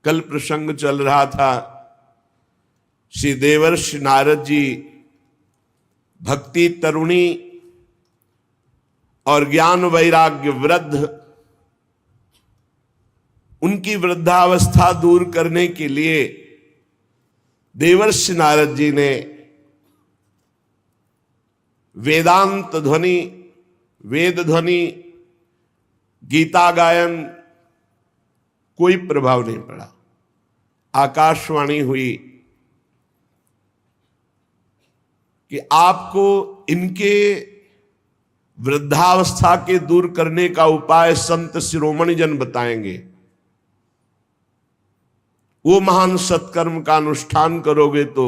कल प्रसंग चल रहा था, श्री देवर्षि नारद जी भक्ति तरुणी और ज्ञान वैराग्य वृद्ध, उनकी वृद्धावस्था दूर करने के लिए देवर्षि नारद जी ने वेदांत ध्वनि, वेद ध्वनि, गीता गायन, कोई प्रभाव नहीं पड़ा। आकाशवाणी हुई कि आपको इनके वृद्धावस्था के दूर करने का उपाय संत शिरोमणि जन बताएंगे। वो महान सत्कर्म का अनुष्ठान करोगे तो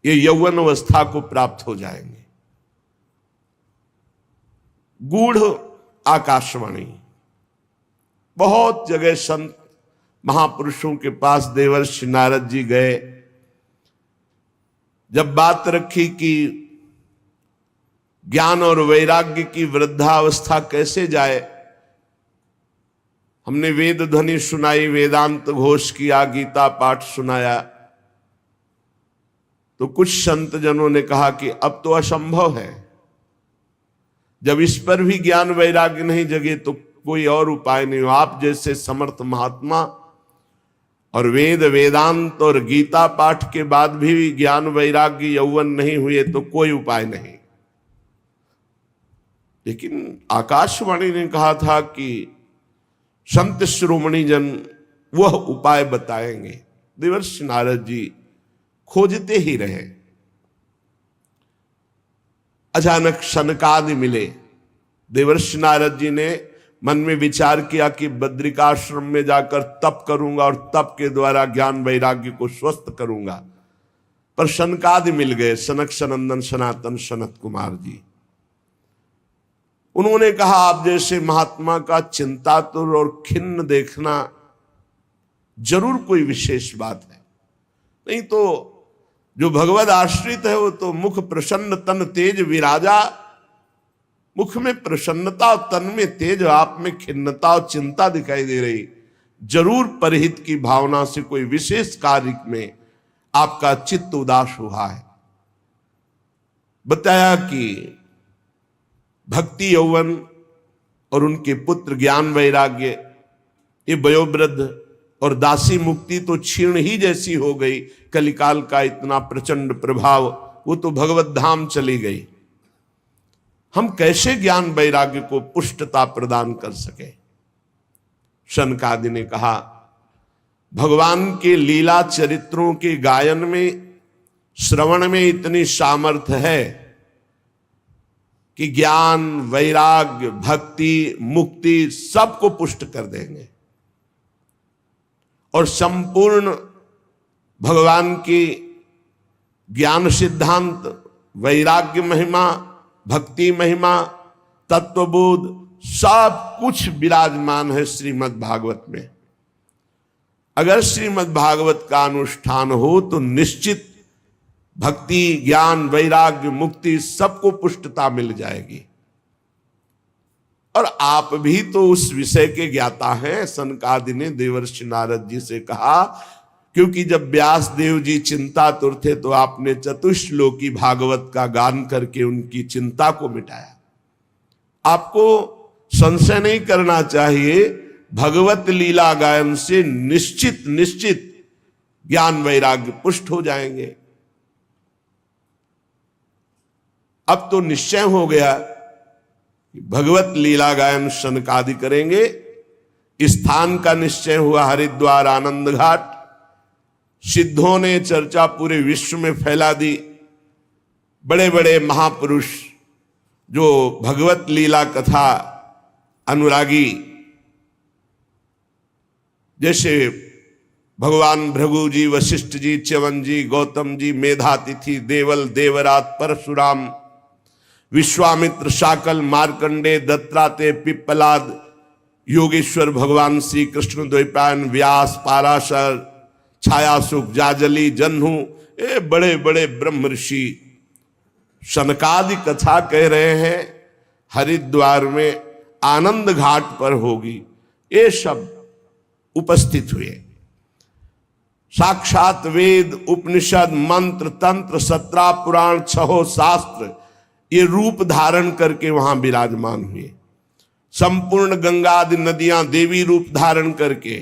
ये यौवन अवस्था को प्राप्त हो जाएंगे। गूढ़ आकाशवाणी, बहुत जगह संत महापुरुषों के पास देवर्षि नारद जी गए। जब बात रखी कि ज्ञान और वैराग्य की वृद्धावस्था कैसे जाए, हमने वेद ध्वनि सुनाई, वेदांत घोष किया, गीता पाठ सुनाया, तो कुछ संत जनों ने कहा कि अब तो असंभव है। जब इस पर भी ज्ञान वैराग्य नहीं जगे तो कोई और उपाय नहीं हो। आप जैसे समर्थ महात्मा और वेद वेदांत और गीता पाठ के बाद भी ज्ञान वैराग्य यौवन नहीं हुए तो कोई उपाय नहीं। लेकिन आकाशवाणी ने कहा था कि संत शिरोमणि जन वह उपाय बताएंगे। देवर्षि नारद जी खोजते ही रहे। अचानक सनकादि मिले। देवर्षि नारद जी ने मन में विचार किया कि बद्रिकाश्रम में जाकर तप करूंगा और तप के द्वारा ज्ञान वैराग्य को स्वस्थ करूंगा। पर सनकादि मिल गए, सनक सनंदन सनातन सनत कुमार जी। उन्होंने कहा आप जैसे महात्मा का चिंतातुर और खिन्न देखना जरूर कोई विशेष बात है, नहीं तो जो भगवद आश्रित है वो तो मुख प्रसन्न तन तेज विराजा। मुख में प्रसन्नता और तन में तेज, आप में खिन्नता और चिंता दिखाई दे रही। जरूर परहित की भावना से कोई विशेष कार्य में आपका चित्त उदास हुआ है। बताया कि भक्ति यौवन और उनके पुत्र ज्ञान वैराग्य, ये वयोवृद्ध और दासी मुक्ति तो क्षीण ही जैसी हो गई। कलिकाल का इतना प्रचंड प्रभाव, वो तो भगवत धाम चली गई। हम कैसे ज्ञान वैराग्य को पुष्टता प्रदान कर सके? शनकादि ने कहा भगवान के लीला चरित्रों के गायन में, श्रवण में इतनी सामर्थ्य है कि ज्ञान वैराग्य भक्ति मुक्ति सबको पुष्ट कर देंगे। और संपूर्ण भगवान की ज्ञान सिद्धांत, वैराग्य महिमा, भक्ति महिमा, तत्वबोध सब कुछ विराजमान है श्रीमद् भागवत में। अगर श्रीमद् भागवत का अनुष्ठान हो तो निश्चित भक्ति ज्ञान वैराग्य मुक्ति सबको पुष्टता मिल जाएगी। और आप भी तो उस विषय के ज्ञाता हैं। सनकादि ने देवर्षि नारद जी से कहा, क्योंकि जब व्यास देव जी चिंतातुर थे तो आपने चतुश्लोकी भागवत का गान करके उनकी चिंता को मिटाया। आपको संशय नहीं करना चाहिए, भगवत लीला गायन से निश्चित निश्चित ज्ञान वैराग्य पुष्ट हो जाएंगे। अब तो निश्चय हो गया भगवत लीला गायन सनकादि करेंगे। स्थान का निश्चय हुआ हरिद्वार आनंद घाट। सिद्धों ने चर्चा पूरे विश्व में फैला दी। बड़े बड़े महापुरुष जो भगवत लीला कथा अनुरागी, जैसे भगवान भृगु जी, वशिष्ठ जी, च्यवन जी, गौतम जी, मेधातिथि, देवल, देवरात, परशुराम, विश्वामित्र, शाकल, मार्कंडे, दत्तात्रेय, पिप्पलाद, योगेश्वर भगवान श्री कृष्ण, द्वैपायन, व्यास, पाराशर, छायासुख, जाजली, जन्हू, ये बड़े बड़े ब्रह्म ऋषि सनकादि कथा कह रहे हैं हरिद्वार में आनंद घाट पर होगी। ये सब उपस्थित हुए। साक्षात वेद उपनिषद मंत्र तंत्र 17 पुराण 6 शास्त्र ये रूप धारण करके वहां विराजमान हुए। संपूर्ण गंगा आदि नदियां देवी रूप धारण करके,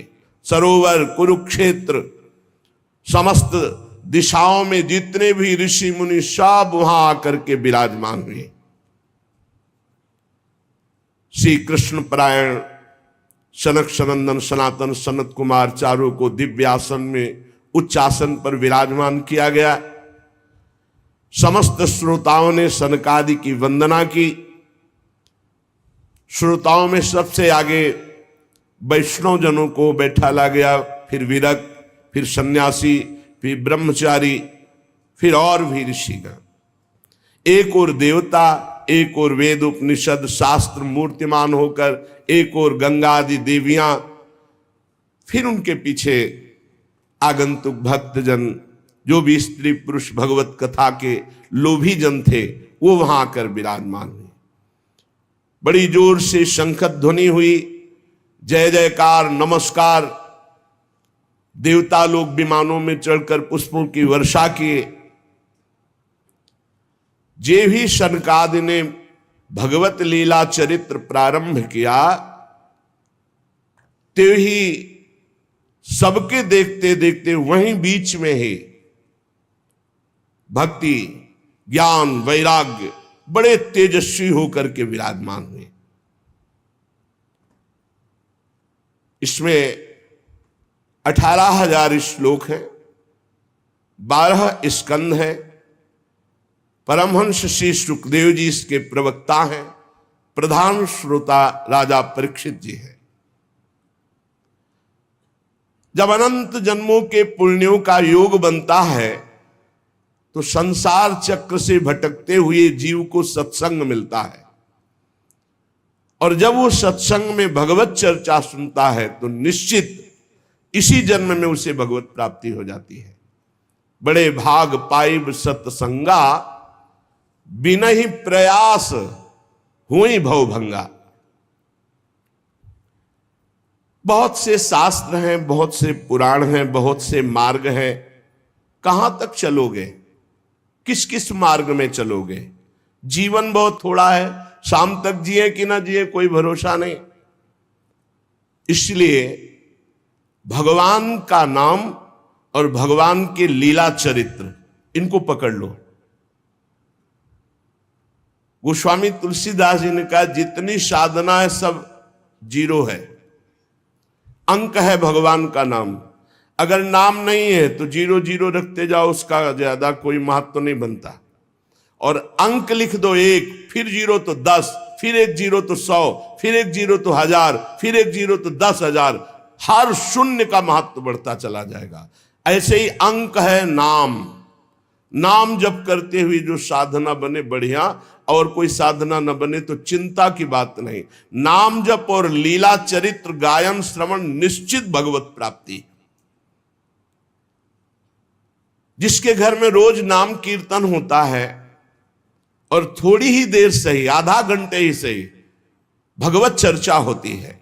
सरोवर कुरुक्षेत्र समस्त दिशाओं में जितने भी ऋषि मुनि सब वहां आकर के विराजमान हुए। श्री कृष्ण परायण सनक सनंदन सनातन सनत कुमार चारों को दिव्य आसन में उच्च आसन पर विराजमान किया गया। समस्त श्रोताओं ने सनकादि की वंदना की। श्रोताओं में सबसे आगे वैष्णव जनों को बैठाला गया, फिर विरक्त, फिर सन्यासी, फिर ब्रह्मचारी, फिर और भी ऋषिगण। एक और देवता, एक और वेद उपनिषद शास्त्र मूर्तिमान होकर, एक और गंगा आदि देवियां, फिर उनके पीछे आगंतुक भक्तजन, जो भी स्त्री पुरुष भगवत कथा के लोभी जन थे, वो वहां आकर विराजमान हुए। बड़ी जोर से शंखत ध्वनि हुई, जय जयकार नमस्कार। देवता लोग विमानों में चढ़कर पुष्पों की वर्षा किए। जे भी सनकादि ने भगवत लीला चरित्र प्रारंभ किया, ते ही सबके देखते देखते वहीं बीच में ही भक्ति ज्ञान वैराग्य बड़े तेजस्वी होकर के विराजमान हुए। इसमें 18,000 श्लोक हैं, 12 स्कंद हैं। परमहंस श्री सुखदेव जी इसके प्रवक्ता हैं। प्रधान श्रोता राजा परीक्षित जी हैं। जब अनंत जन्मों के पुण्यों का योग बनता है तो संसार चक्र से भटकते हुए जीव को सत्संग मिलता है, और जब वो सत्संग में भगवत चर्चा सुनता है तो निश्चित इसी जन्म में उसे भगवत प्राप्ति हो जाती है। बड़े भाग पाइब सत्संगा, बिना ही प्रयास हुई भवभंगा। बहुत से शास्त्र हैं, बहुत से पुराण हैं, बहुत से मार्ग हैं। कहां तक चलोगे? किस किस मार्ग में चलोगे? जीवन बहुत थोड़ा है, शाम तक जिए कि ना जिए कोई भरोसा नहीं। इसलिए भगवान का नाम और भगवान के लीला चरित्र, इनको पकड़ लो। गोस्वामी तुलसीदास जी ने कहा, जितनी साधना है सब जीरो है। अंक है भगवान का नाम। अगर नाम नहीं है तो 0 रखते जाओ, उसका ज्यादा कोई महत्व नहीं बनता। और अंक लिख दो 1, फिर 0 तो 10, फिर 1 0 तो 100, फिर 1 0 तो 1000, फिर 1 0 तो 10,000। हर शून्य का महत्व बढ़ता चला जाएगा। ऐसे ही अंक है नाम। नाम जप करते हुए जो साधना बने बढ़िया, और कोई साधना न बने तो चिंता की बात नहीं। नाम जप और लीला चरित्र गायन श्रवण निश्चित भगवत प्राप्ति। जिसके घर में रोज नाम कीर्तन होता है और थोड़ी ही देर सही, आधा घंटे ही सही, भगवत चर्चा होती है,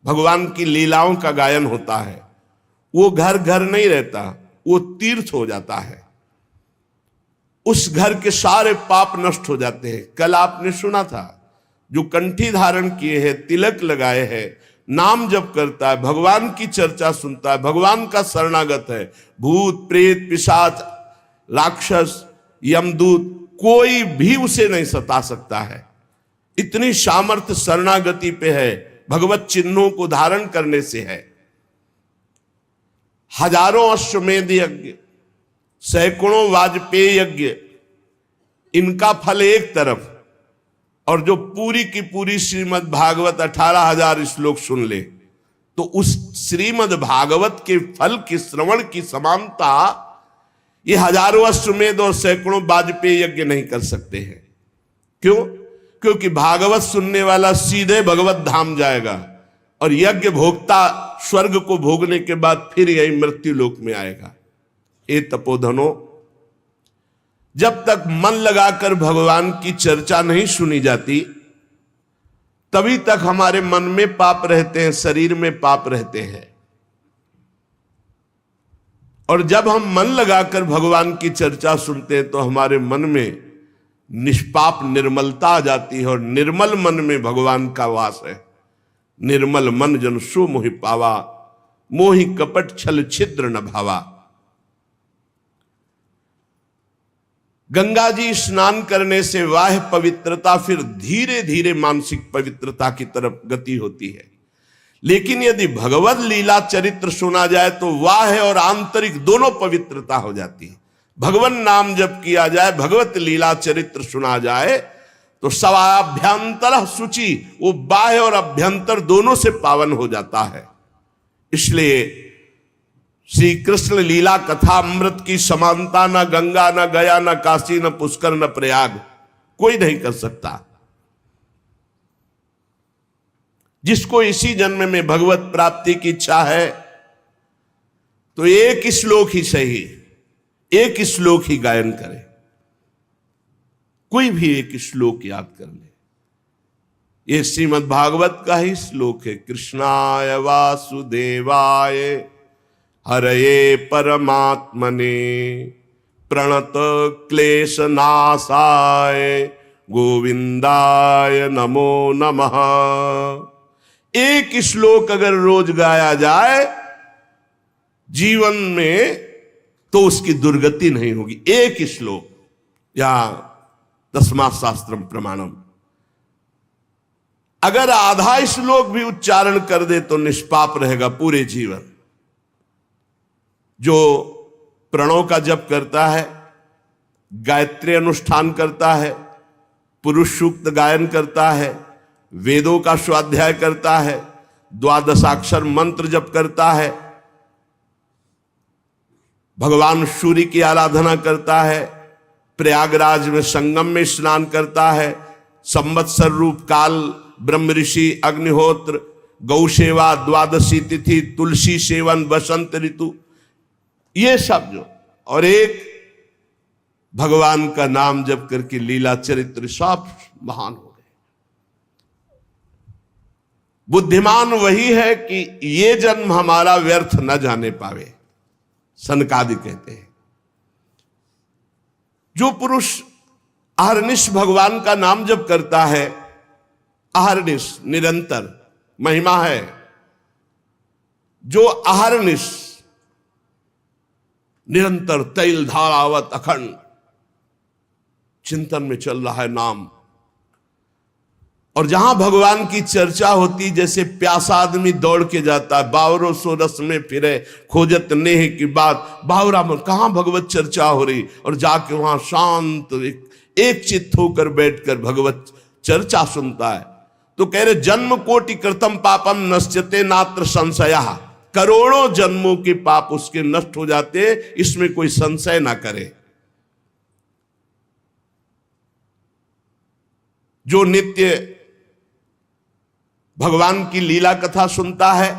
भगवान की लीलाओं का गायन होता है, वो घर घर नहीं रहता, वो तीर्थ हो जाता है। उस घर के सारे पाप नष्ट हो जाते हैं। कल आपने सुना था, जो कंठी धारण किए हैं, तिलक लगाए हैं, नाम जप करता है, भगवान की चर्चा सुनता है, भगवान का शरणागत है, भूत प्रेत पिशाच राक्षस यमदूत कोई भी उसे नहीं सता सकता है। इतनी सामर्थ्य शरणागति पे है, भगवत चिन्हों को धारण करने से है। हजारों अश्वमेध यज्ञ, सैकड़ों वाजपेयी यज्ञ, इनका फल एक तरफ, और जो पूरी की पूरी श्रीमद् भागवत 18,000 श्लोक सुन ले तो उस श्रीमद् भागवत के फल की श्रवण की समानता ये हजारों अश्वमेध और सैकड़ों वाजपेयी यज्ञ नहीं कर सकते हैं। क्यों? क्योंकि भागवत सुनने वाला सीधे भगवत धाम जाएगा, और यज्ञ भोक्ता स्वर्ग को भोगने के बाद फिर यही मृत्यु लोक में आएगा। ए तपोधनो, जब तक मन लगाकर भगवान की चर्चा नहीं सुनी जाती, तभी तक हमारे मन में पाप रहते हैं, शरीर में पाप रहते हैं। और जब हम मन लगाकर भगवान की चर्चा सुनते हैं तो हमारे मन में निष्पाप निर्मलता आ जाती है, और निर्मल मन में भगवान का वास है। निर्मल मन जन सो मोहि पावा, मोहि कपट छल छिद्र न भावा। गंगा जी स्नान करने से बाह्य पवित्रता फिर धीरे धीरे मानसिक पवित्रता की तरफ गति होती है। लेकिन यदि भगवत लीला चरित्र सुना जाए तो बाह्य और आंतरिक दोनों पवित्रता हो जाती है। भगवान नाम जप किया जाए, भगवत लीला चरित्र सुना जाए तो सवाभ्यंतर शुचि, वो बाह्य और अभ्यंतर दोनों से पावन हो जाता है। इसलिए श्री कृष्ण लीला कथा अमृत की समानता न गंगा, न गया, न काशी, न पुष्कर, न प्रयाग कोई नहीं कर सकता। जिसको इसी जन्म में भगवत प्राप्ति की इच्छा है तो एक श्लोक ही सही, एक श्लोक ही गायन करे, कोई भी एक श्लोक याद कर ले। ये श्रीमद् भागवत का ही श्लोक है। कृष्णाय वासुदेवाय हरये परमात्मने प्रणत क्लेश नाशाय गोविंदाय नमो नमः। एक श्लोक अगर रोज गाया जाए जीवन में तो उसकी दुर्गति नहीं होगी। एक श्लोक या तस्मात् शास्त्रम प्रमाणम। अगर आधा श्लोक भी उच्चारण कर दे तो निष्पाप रहेगा पूरे जीवन। जो प्रणव का जप करता है, गायत्री अनुष्ठान करता है, पुरुष सूक्त गायन करता है, वेदों का स्वाध्याय करता है, द्वादशाक्षर मंत्र जप करता है, भगवान सूर्य की आराधना करता है, प्रयागराज में संगम में स्नान करता है, संवत्सर रूप काल, ब्रह्म ऋषि, अग्निहोत्र, गौ सेवा, द्वादशी तिथि, तुलसी सेवन, बसंत ऋतु, ये सब जो, और एक भगवान का नाम जप करके लीला चरित्र सब महान हो गए। बुद्धिमान वही है कि ये जन्म हमारा व्यर्थ न जाने पावे, सनकादि कहते हैं। जो पुरुष अहर्निश भगवान का नाम जप करता है, अहर्निश निरंतर महिमा है। जो अहर्निश निरंतर तैल धारावत अखंड चिंतन में चल रहा है नाम, और जहां भगवान की चर्चा होती, जैसे प्यासा आदमी दौड़ के जाता है, बावरों सो रस में फिरे खोजत नेह की बात, बावरा में कहां भगवत चर्चा हो रही, और जाके वहां शांत एक चित्त होकर बैठकर भगवत चर्चा सुनता है। तो कह रहे जन्म कोटि कृतम पापम नश्यते नात्र संशया। करोड़ों जन्मों के पाप उसके नष्ट हो जाते, इसमें कोई संशय ना करे। जो नित्य भगवान की लीला कथा सुनता है,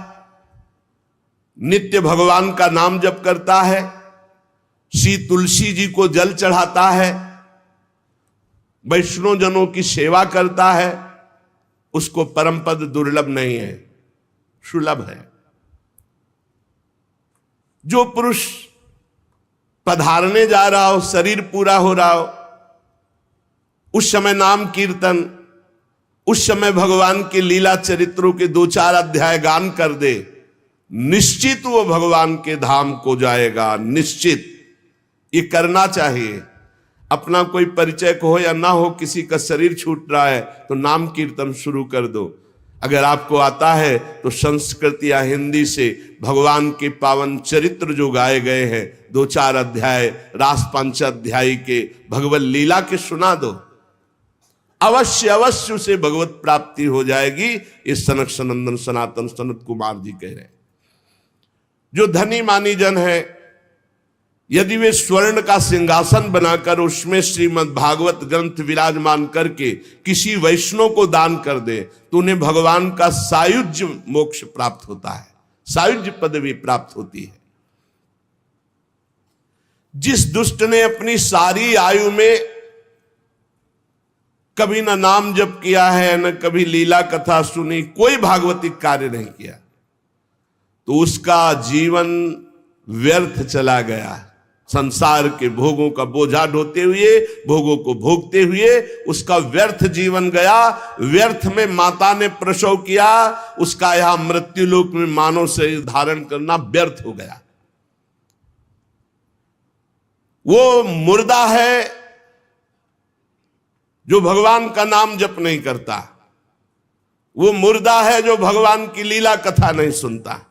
नित्य भगवान का नाम जप करता है, श्री तुलसी जी को जल चढ़ाता है, वैष्णव जनों की सेवा करता है, उसको परम पद दुर्लभ नहीं है, सुलभ है। जो पुरुष पधारने जा रहा हो, शरीर पूरा हो रहा हो, उस समय नाम कीर्तन, उस समय भगवान के लीला चरित्रों के 2-4 अध्याय गान कर दे, निश्चित वो भगवान के धाम को जाएगा, निश्चित। ये करना चाहिए। अपना कोई परिचय हो या ना हो, किसी का शरीर छूट रहा है तो नाम कीर्तन शुरू कर दो। अगर आपको आता है तो संस्कृत या हिंदी से भगवान के पावन चरित्र जो गाए गए हैं, 2-4 अध्याय रास पंचाध्यायी के भगवत लीला के सुना दो, अवश्य अवश्य उसे भगवत प्राप्ति हो जाएगी। इस सनक सनंदन सनातन सनत कुमार जी कह रहे हैं। जो धनी मानी जन है, यदि वे स्वर्ण का सिंहासन बनाकर उसमें श्रीमद् भागवत ग्रंथ विराजमान करके किसी वैष्णव को दान कर दे तो उन्हें भगवान का सायुज्य मोक्ष प्राप्त होता है, सायुज्य पदवी प्राप्त होती है। जिस दुष्ट ने अपनी सारी आयु में कभी न नाम जप किया है, न कभी लीला कथा सुनी, कोई भागवतिक कार्य नहीं किया, तो उसका जीवन व्यर्थ चला गया। संसार के भोगों का बोझा ढोते हुए, भोगों को भोगते हुए उसका व्यर्थ जीवन गया। व्यर्थ में माता ने प्रसव किया, उसका यहां मृत्यु लोक में मानव शरीर धारण करना व्यर्थ हो गया। वो मुर्दा है जो भगवान का नाम जप नहीं करता, वो मुर्दा है जो भगवान की लीला कथा नहीं सुनता।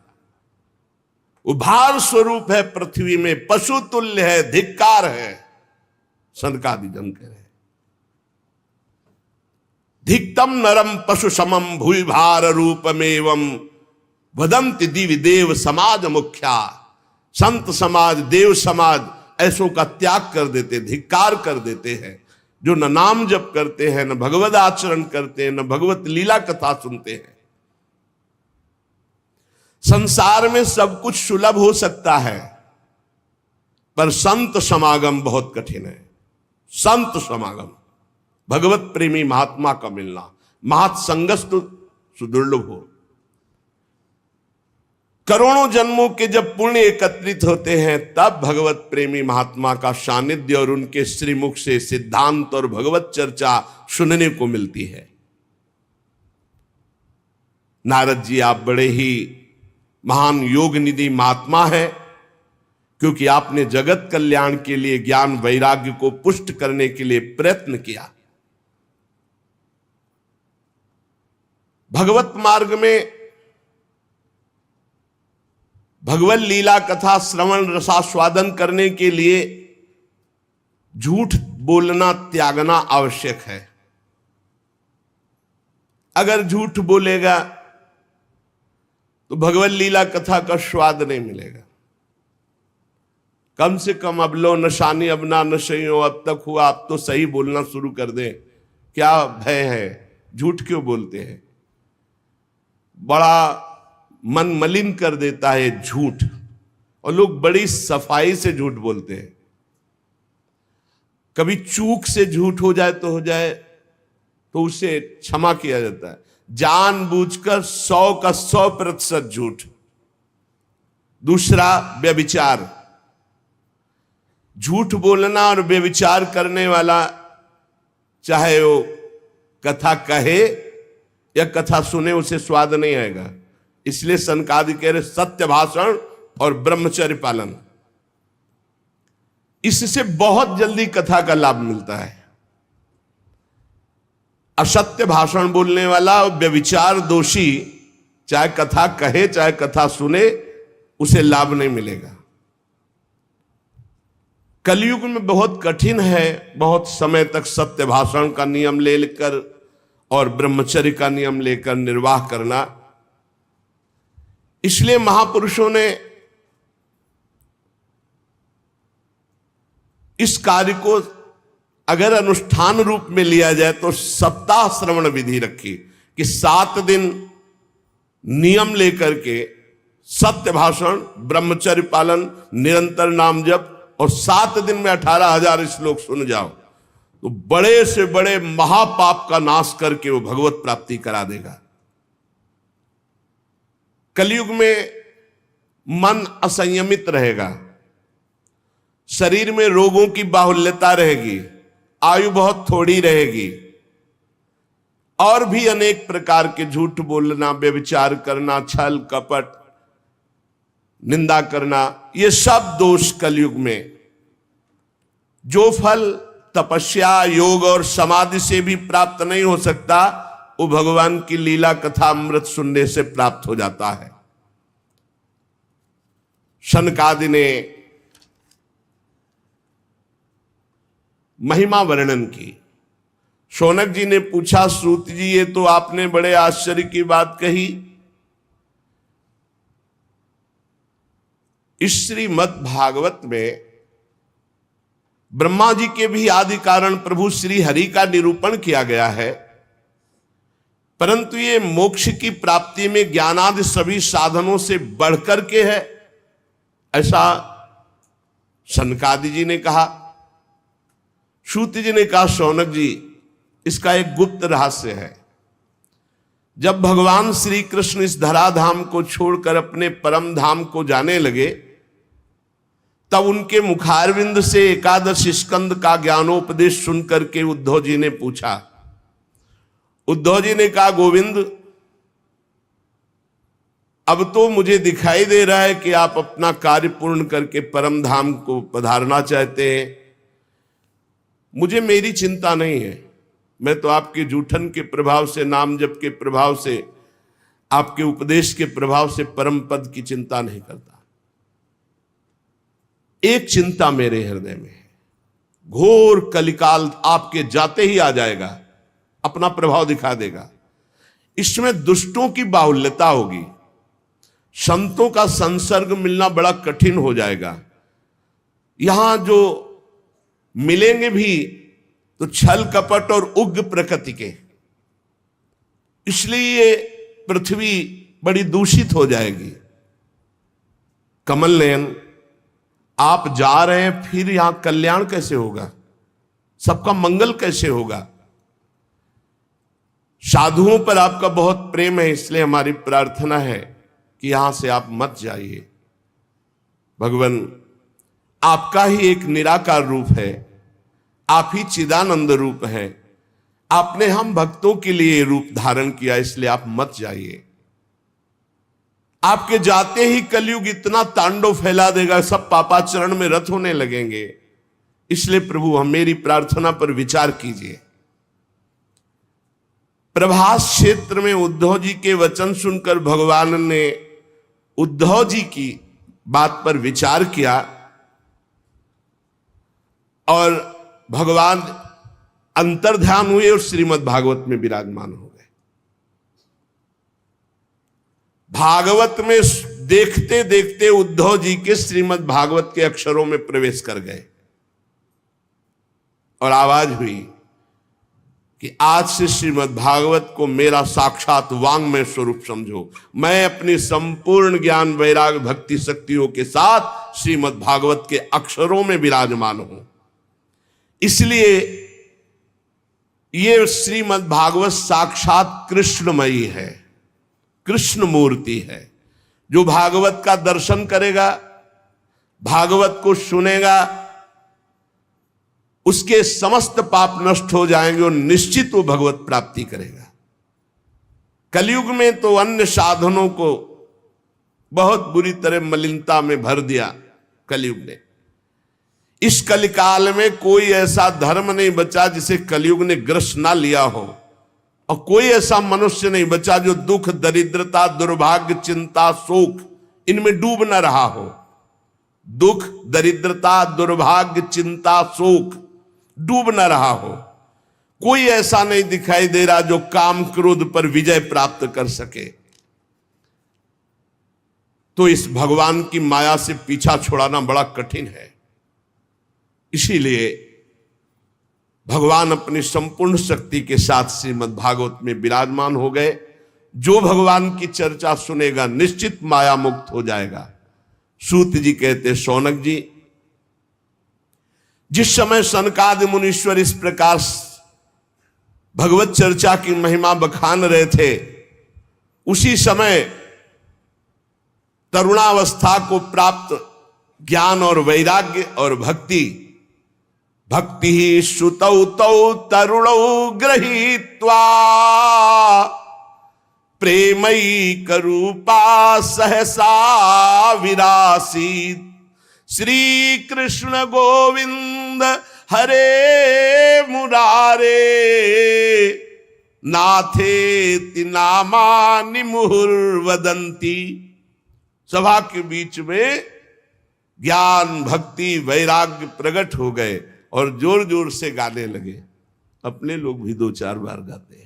वो भार स्वरूप है पृथ्वी में, पशु तुल्य है, धिक्कार है। सनकादि जन कह रहे, धिक्तम नरम पशु समम भूय भार रूपमेवं वदंति दिव्य देव समाज मुख्या। संत समाज, देव समाज ऐसों का त्याग कर देते, धिक्कार कर देते हैं, जो न नाम जप करते हैं, न भगवद आचरण करते हैं, न भगवत लीला कथा सुनते हैं। संसार में सब कुछ सुलभ हो सकता है, पर संत समागम बहुत कठिन है। संत समागम, भगवत प्रेमी महात्मा का मिलना, महत्संगस्तु सुदुर्लभ हो। करोड़ों जन्मों के जब पुण्य एकत्रित होते हैं, तब भगवत प्रेमी महात्मा का सानिध्य और उनके श्रीमुख से सिद्धांत और भगवत चर्चा सुनने को मिलती है। नारद जी, आप बड़े ही महान योग निधि महात्मा है, क्योंकि आपने जगत कल्याण के लिए ज्ञान वैराग्य को पुष्ट करने के लिए प्रयत्न किया। भगवत मार्ग में भगवत लीला कथा श्रवण रसास्वादन करने के लिए झूठ बोलना त्यागना आवश्यक है। अगर झूठ बोलेगा तो भगवत लीला कथा का स्वाद नहीं मिलेगा। कम से कम अब लो नशानी अब ना नशे हो, अब तक हुआ, अब तो सही बोलना शुरू कर दें। क्या भय है? झूठ क्यों बोलते हैं? बड़ा मन मलिन कर देता है झूठ, और लोग बड़ी सफाई से झूठ बोलते हैं। कभी चूक से झूठ हो जाए तो हो जाए, तो उसे क्षमा किया जाता है। जानबूझकर 100 का 100% झूठ। दूसरा, व्यभिचार। झूठ बोलना और व्यभिचार करने वाला, चाहे वो कथा कहे या कथा सुने, उसे स्वाद नहीं आएगा। इसलिए सनकादि कह रहे सत्य भाषण और ब्रह्मचर्य पालन, इससे बहुत जल्दी कथा का लाभ मिलता है। असत्य भाषण बोलने वाला और व्यभिचार दोषी, चाहे कथा कहे चाहे कथा सुने, उसे लाभ नहीं मिलेगा। कलयुग में बहुत कठिन है बहुत समय तक सत्य भाषण का नियम लेकर और ब्रह्मचर्य का नियम लेकर निर्वाह करना। इसलिए महापुरुषों ने इस कार्य को अगर अनुष्ठान रूप में लिया जाए तो सप्ताह श्रवण विधि रखी, कि 7 दिन नियम लेकर के सत्य भाषण, ब्रह्मचर्य पालन, निरंतर नाम जप, और 7 दिन में 18,000 श्लोक सुन जाओ, तो बड़े से बड़े महापाप का नाश करके वो भगवत प्राप्ति करा देगा। कलयुग में मन असंयमित रहेगा, शरीर में रोगों की बाहुल्यता रहेगी, आयु बहुत थोड़ी रहेगी, और भी अनेक प्रकार के झूठ बोलना, व्यभिचार करना, छल कपट, निंदा करना, ये सब दोष कलयुग में, जो फल तपस्या, योग और समाधि से भी प्राप्त नहीं हो सकता, वो भगवान की लीला कथा अमृत सुनने से प्राप्त हो जाता है। शनकादि ने महिमा वर्णन की। शौनक जी ने पूछा, सूत जी ये तो आपने बड़े आश्चर्य की बात कही, इस श्रीमद् भागवत में ब्रह्मा जी के भी आदि कारण प्रभु श्री हरि का निरूपण किया गया है, परंतु ये मोक्ष की प्राप्ति में ज्ञानादि सभी साधनों से बढ़कर के है, ऐसा सनकादि जी ने कहा। सूत जी ने कहा, शौनक जी इसका एक गुप्त रहस्य है। जब भगवान श्री कृष्ण इस धराधाम को छोड़कर अपने परम धाम को जाने लगे, तब उनके मुखारविंद से एकादश स्कंद का ज्ञानोपदेश सुन करके उद्धव जी ने पूछा। उद्धव जी ने कहा, गोविंद, अब तो मुझे दिखाई दे रहा है कि आप अपना कार्य पूर्ण करके परम धाम को पधारना चाहते हैं। मुझे मेरी चिंता नहीं है, मैं तो आपके जूठन के प्रभाव से, नाम जप के प्रभाव से, आपके उपदेश के प्रभाव से परम पद की चिंता नहीं करता। एक चिंता मेरे हृदय में है, घोर कलिकाल आपके जाते ही आ जाएगा, अपना प्रभाव दिखा देगा। इसमें दुष्टों की बाहुल्यता होगी, संतों का संसर्ग मिलना बड़ा कठिन हो जाएगा। यहां जो मिलेंगे भी तो छल कपट और उग्र प्रकृति के, इसलिए पृथ्वी बड़ी दूषित हो जाएगी। कमल नयन, आप जा रहे हैं, फिर यहां कल्याण कैसे होगा, सबका मंगल कैसे होगा? साधुओं पर आपका बहुत प्रेम है, इसलिए हमारी प्रार्थना है कि यहां से आप मत जाइए। भगवान आपका ही एक निराकार रूप है, आप ही चिदानंद रूप है, आपने हम भक्तों के लिए रूप धारण किया, इसलिए आप मत जाइए। आपके जाते ही कलयुग इतना तांडव फैला देगा, सब पापाचरण में रत होने लगेंगे। इसलिए प्रभु, हम मेरी प्रार्थना पर विचार कीजिए। प्रभास क्षेत्र में उद्धव जी के वचन सुनकर भगवान ने उद्धव जी की बात पर विचार किया और भगवान अंतर्ध्यान हुए और श्रीमद् भागवत में विराजमान हो गए। भागवत में देखते देखते उद्धव जी के श्रीमद् भागवत के अक्षरों में प्रवेश कर गए और आवाज हुई कि आज से श्रीमद् भागवत को मेरा साक्षात वांग्मय स्वरूप समझो। मैं अपनी संपूर्ण ज्ञान वैराग भक्ति शक्तियों के साथ श्रीमद् भागवत के अक्षरों में विराजमान हूं। इसलिए ये श्रीमद् भागवत साक्षात कृष्णमयी है, कृष्ण मूर्ति है। जो भागवत का दर्शन करेगा, भागवत को सुनेगा, उसके समस्त पाप नष्ट हो जाएंगे और निश्चित वो भगवत प्राप्ति करेगा। कलयुग में तो अन्य साधनों को बहुत बुरी तरह मलिनता में भर दिया कलयुग ने। इस कलिकाल में कोई ऐसा धर्म नहीं बचा जिसे कलयुग ने ग्रस्त ना लिया हो, और कोई ऐसा मनुष्य नहीं बचा जो दुख, दरिद्रता, दुर्भाग्य, चिंता, शोक इनमें डूब न रहा हो। दुख, दरिद्रता, दुर्भाग्य, चिंता, शोक डूब न रहा हो। कोई ऐसा नहीं दिखाई दे रहा जो काम क्रोध पर विजय प्राप्त कर सके। तो इस भगवान की माया से पीछा छुड़ाना बड़ा कठिन है। इसीलिए भगवान अपनी संपूर्ण शक्ति के साथ श्रीमद् भागवत में विराजमान हो गए। जो भगवान की चर्चा सुनेगा निश्चित माया मुक्त हो जाएगा। सूत जी कहते, शौनक जी, जिस समय सनकादि मुनीश्वर इस प्रकार भगवत चर्चा की महिमा बखान रहे थे, उसी समय तरुणावस्था को प्राप्त ज्ञान और वैराग्य और भक्ति ही श्रुतौ तौ तरुणौ गृहीत्वा प्रेमैक रूपा सहसा विरासीत। श्री कृष्ण गोविंद हरे मुरारे नाथेति नामानि मुहुर्वदन्ति। सभा के बीच में ज्ञान, भक्ति, वैराग्य प्रकट हो गए और जोर जोर से गाने लगे। अपने लोग भी 2-4 बार गाते हैं,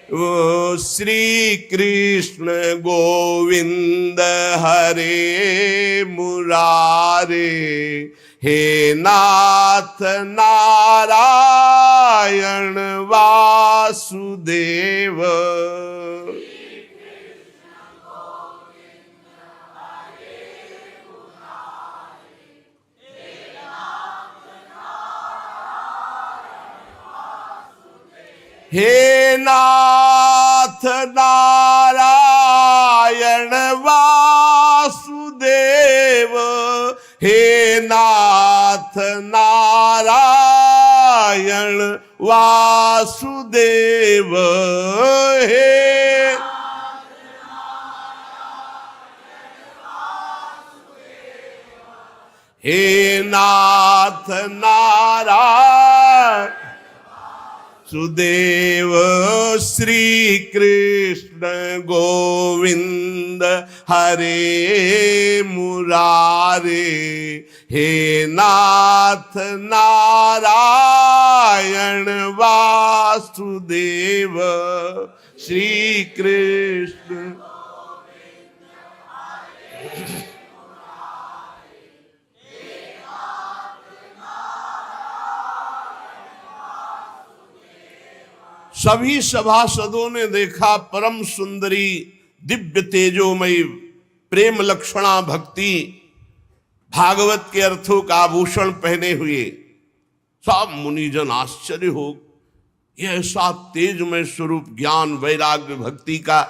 ओ श्री कृष्ण गोविंद हरे मुरारे, हे नाथ नारायण वासुदेव। हे नाथ नारायण वासुदेव, हे नाथ नारायण वासुदेव हे हे नाथ नारायण सुदेव श्री कृष्ण गोविंद हरे मुरारे हे नाथ नारायण वासुदेव श्री कृष्ण सभी सभासदों ने देखा परम सुंदरी दिव्य तेजोमयी प्रेम लक्षणा भक्ति भागवत के अर्थों का आभूषण पहने हुए सब मुनिजन आश्चर्य हो, यह ऐसा तेजमय स्वरूप ज्ञान वैराग्य भक्ति का।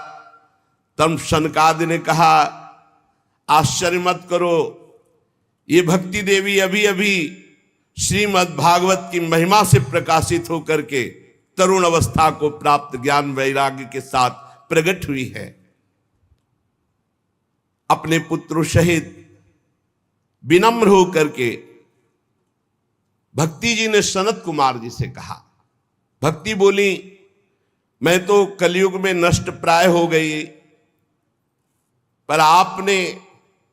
तब सनकादि ने कहा आश्चर्य मत करो, ये भक्ति देवी अभी अभी श्रीमद् भागवत की महिमा से प्रकाशित होकर के तरुण अवस्था को प्राप्त ज्ञान वैराग्य के साथ प्रकट हुई है। अपने पुत्रों सहित विनम्र होकर के भक्ति जी ने सनत कुमार जी से कहा। भक्ति बोली मैं तो कलयुग में नष्ट प्राय हो गई, पर आपने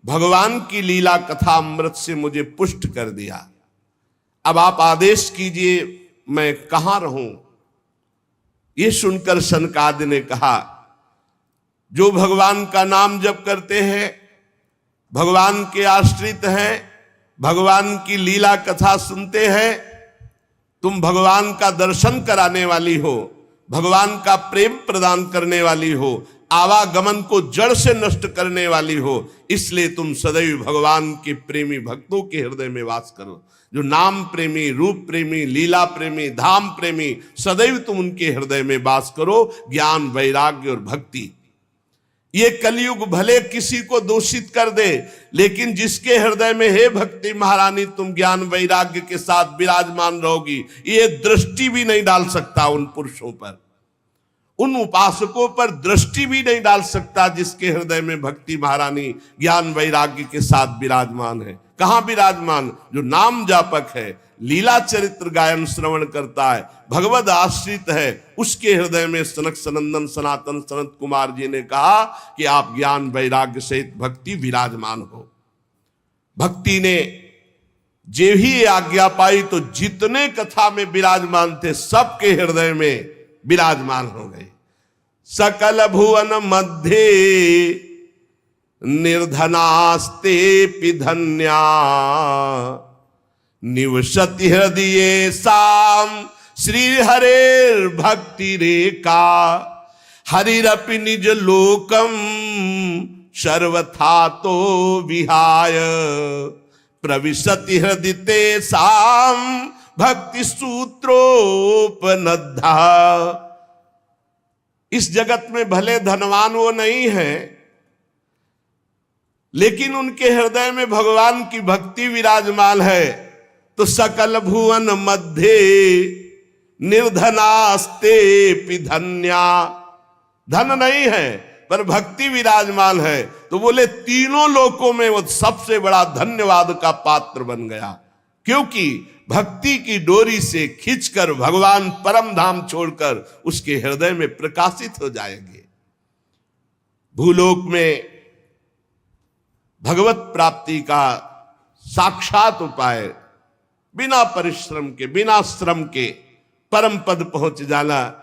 भगवान की लीला कथा अमृत से मुझे पुष्ट कर दिया। अब आप आदेश कीजिए मैं कहां रहूं। ये सुनकर सनकादि ने कहा जो भगवान का नाम जप करते हैं, भगवान के आश्रित हैं, भगवान की लीला कथा सुनते हैं, तुम भगवान का दर्शन कराने वाली हो, भगवान का प्रेम प्रदान करने वाली हो, आवागमन को जड़ से नष्ट करने वाली हो, इसलिए तुम सदैव भगवान के प्रेमी भक्तों के हृदय में वास करो। जो नाम प्रेमी, रूप प्रेमी, लीला प्रेमी, धाम प्रेमी, सदैव तुम उनके हृदय में वास करो। ज्ञान वैराग्य और भक्ति, ये कलयुग भले किसी को दूषित कर दे, लेकिन जिसके हृदय में हे भक्ति महारानी तुम ज्ञान वैराग्य के साथ विराजमान रहोगी, ये दृष्टि भी नहीं डाल सकता उन पुरुषों पर, उन उपासकों पर दृष्टि भी नहीं डाल सकता जिसके हृदय में भक्ति महारानी ज्ञान वैराग्य के साथ विराजमान है। कहां विराजमान? जो नाम जापक है, लीला चरित्र गायन श्रवण करता है, भगवद आश्रित है, उसके हृदय में सनक सनंदन सनातन सनत कुमार जी ने कहा कि आप ज्ञान वैराग्य सहित भक्ति विराजमान हो। भक्ति ने जे ही आज्ञा पाई तो जितने कथा में विराजमान थे सबके हृदय में विराजमान हो गए। सकल भुवन मध्य निर्धनास्ते पिधन्या निवसति हृदये साम श्री हरेर भक्ति रेखा हरिरपि निज लोकम सर्वथा तो विहाय प्रविशति हृदय साम भक्ति सूत्रोपनद्धा। इस जगत में भले धनवान वो नहीं है, लेकिन उनके हृदय में भगवान की भक्ति विराजमान है। तो सकल भुवन मध्य निर्धनास्ते पिधन्या, धन नहीं है पर भक्ति विराजमान है, तो बोले तीनों लोकों में वो सबसे बड़ा धन्यवाद का पात्र बन गया, क्योंकि भक्ति की डोरी से खींचकर भगवान परम धाम छोड़कर उसके हृदय में प्रकाशित हो जाएंगे। भूलोक में भगवत प्राप्ति का साक्षात उपाय, बिना परिश्रम के, बिना श्रम के परम पद पहुंच जाना,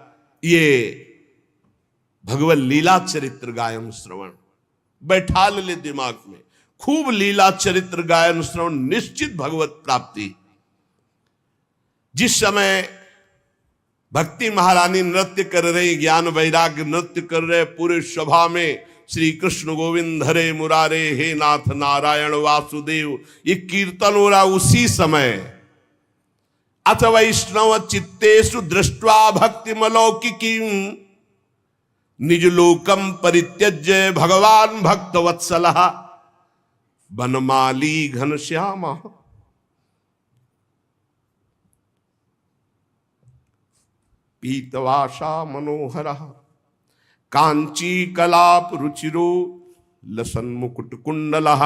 ये भगवत लीला चरित्र गायन श्रवण बैठा ले दिमाग में, खूब लीला चरित्र गायन श्रवण, निश्चित भगवत प्राप्ति। जिस समय भक्ति महारानी नृत्य कर रही, ज्ञान वैराग्य नृत्य कर रहे, पूरे सभा में श्री कृष्ण गोविंद हरे मुरारे हे नाथ नारायण वासुदेव, ये कीर्तन हो रहा उसी समय अथ वैष्णव चित्तेषु दृष्ट्वा भक्तिमलौकिकी निज लोकम परित्यज्य भगवान भक्त वत्सलः। बनमाली घनश्यामा। पीतवासा मनोहरा कांची कलाप रुचिरो लसन मुकुट कुंडलः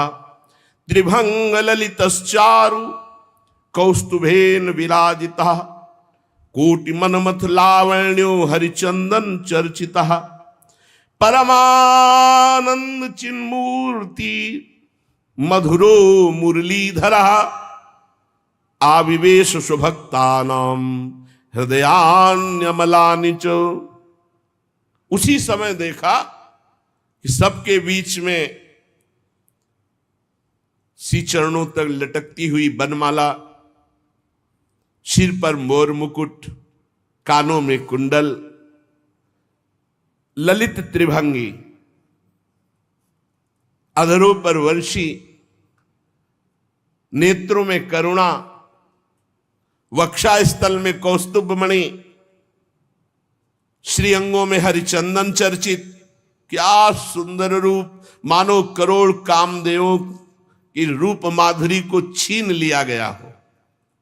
त्रिभंग ललितश्चारु कौस्तुभेन विराजितः कोटि मनमथ लावण्यो हरिचंदन चर्चितः परमानंद चिन्मूर्ति मधुरो मुरलीधरः आविवेश सुभक्तानां हृदयान्यमलानि च। उसी समय देखा कि सबके बीच में सी चरणों तक लटकती हुई बनमाला, सिर पर मोर मुकुट, कानों में कुंडल, ललित त्रिभंगी, अधरों पर वर्षी, नेत्रों में करुणा, वक्षास्थल में कौस्तुभ मणि, श्रीअंगों में हरिचंदन चर्चित। क्या सुंदर रूप, मानो करोड़ कामदेवों की रूप माधुरी को छीन लिया गया हो।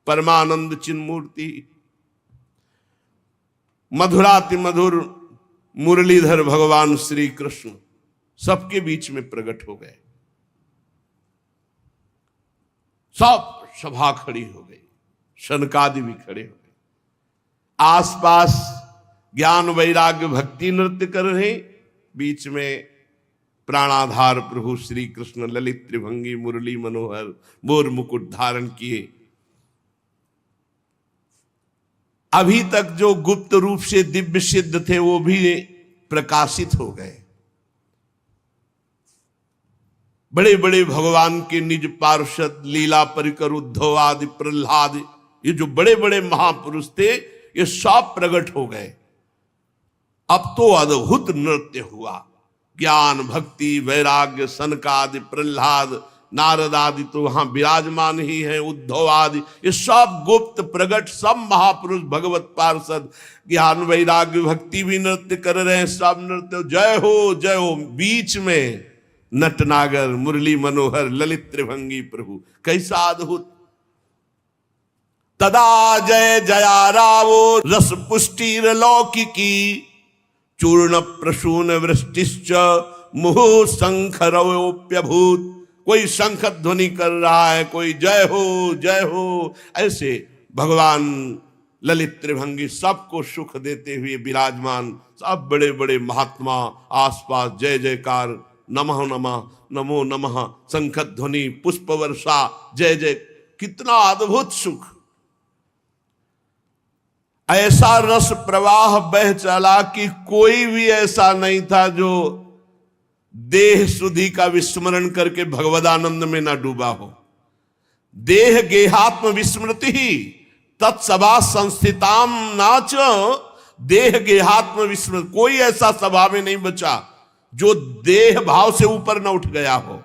परमानंद चिन्मूर्ति, मधुराति मधुर मुरलीधर भगवान श्री कृष्ण सबके बीच में प्रकट हो गए। सब सभा खड़ी हो गई, शनकादि भी खड़े हो गए। आसपास ज्ञान वैराग्य भक्ति नृत्य कर रहे, बीच में प्राणाधार प्रभु श्री कृष्ण ललित त्रिभंगी मुरली मनोहर मोर मुकुट धारण किए। अभी तक जो गुप्त रूप से दिव्य सिद्ध थे वो भी प्रकाशित हो गए। बड़े बड़े भगवान के निज पार्षद लीला परिकर उद्धव आदि प्रहलाद, ये जो बड़े बड़े महापुरुष थे ये सब प्रकट हो गए। अब तो अद्भुत नृत्य हुआ। ज्ञान भक्ति वैराग्य सनकादि प्रहलाद नारद आदि तो वहां विराजमान ही है, उद्धव आदि, ये सब गुप्त प्रकट सब महापुरुष भगवत पार्षद ज्ञान वैराग्य भक्ति भी नृत्य कर रहे हैं। सब नृत्य जय हो जय हो। बीच में नटनागर मुरली मनोहर ललित त्रिभंगी प्रभु, कैसा अद्भुत। तदा जय जया रावो रस पुष्टिर लौकिकी चूर्ण प्रसून वृष्टिश्च मुहु शंखरवोप्यभूत। कोई शंख ध्वनि कर रहा है, कोई जय हो। ऐसे भगवान ललित त्रिभंगी सबको सुख देते हुए विराजमान। सब बड़े बड़े महात्मा आसपास जय जयकार, नमः नमः नमो नमः, शंख ध्वनि, पुष्प वर्षा, जय जय। कितना अद्भुत सुख। ऐसा रस प्रवाह बह चला कि कोई भी ऐसा नहीं था जो देह सुधि का विस्मरण करके भगवदानंद में ना डूबा हो। देह गेहात्म विस्मृति ही तत्सभा संस्थिताम नाच। देह गेहात्म विस्मृति, कोई ऐसा सभा में नहीं बचा जो देह भाव से ऊपर न उठ गया हो।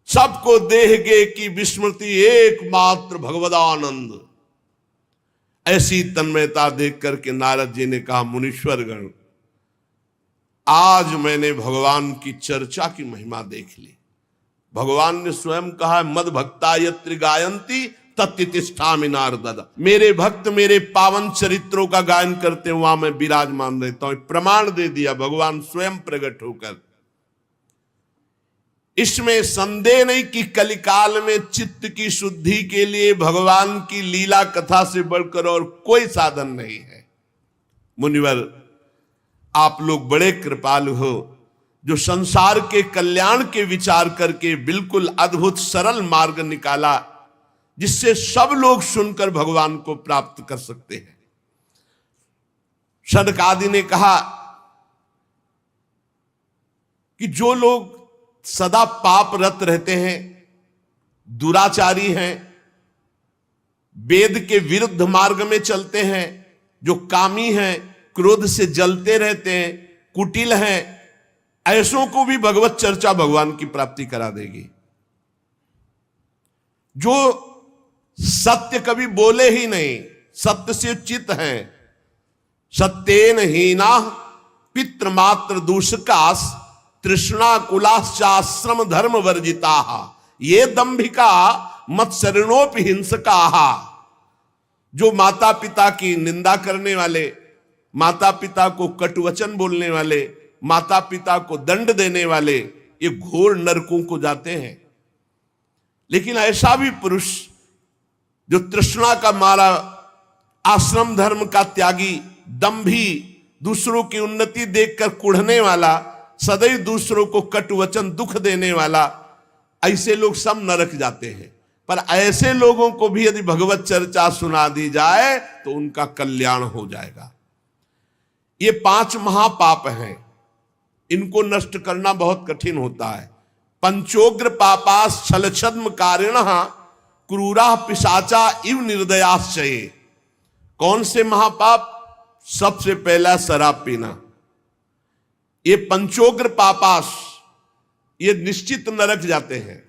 सबको देह गे की विस्मृति, एकमात्र भगवदानंद। ऐसी तन्मयता देख करके नारद जी ने कहा, मुनीश्वर गण, आज मैंने भगवान की चर्चा की महिमा देख ली। भगवान ने स्वयं कहा, मद भक्ता यत्र गायंती तत्तिष्ठामि नारद। मेरे भक्त मेरे पावन चरित्रों का गायन करते वहां मैं विराजमान रहता हूं। प्रमाण दे दिया भगवान स्वयं प्रकट होकर। इसमें संदेह नहीं कि कलिकाल में चित्त की शुद्धि के लिए भगवान की लीला कथा से बढ़कर और कोई साधन नहीं है। मुनिवर, आप लोग बड़े कृपालु हो जो संसार के कल्याण के विचार करके बिल्कुल अद्भुत सरल मार्ग निकाला जिससे सब लोग सुनकर भगवान को प्राप्त कर सकते हैं। सनकादि ने कहा कि जो लोग सदा पापरत रहते हैं, दुराचारी हैं, वेद के विरुद्ध मार्ग में चलते हैं, जो कामी हैं, क्रोध से जलते रहते हैं, कुटिल हैं, ऐसों को भी भगवत चर्चा भगवान की प्राप्ति करा देगी। जो सत्य कभी बोले ही नहीं, सत्य से चित हैं, सत्येन हीना पितृमात्र दूषकास तृष्णा कुलाश्चाश्रम धर्म वर्जिता, ये दंभिका मत्सरणोपि हिंसका। जो माता पिता की निंदा करने वाले, माता पिता को कटुवचन बोलने वाले, माता पिता को दंड देने वाले, ये घोर नरकों को जाते हैं। लेकिन ऐसा भी पुरुष जो तृष्णा का मारा, आश्रम धर्म का त्यागी, दंभी, दूसरों की उन्नति देखकर कुढ़ने वाला, सदैव दूसरों को कटुवचन दुख देने वाला, ऐसे लोग सब नरक जाते हैं। पर ऐसे लोगों को भी यदि भगवत चर्चा सुना दी जाए तो उनका कल्याण हो जाएगा। ये 5 महापाप हैं, इनको नष्ट करना बहुत कठिन होता है। पंचोग्र पापास छलछद्म कारिणः क्रूरा पिशाचा इव निर्दयाश्चये। कौन से महापाप? सबसे पहला शराब पीना। ये पंचोग्र पापास, ये निश्चित नरक जाते हैं।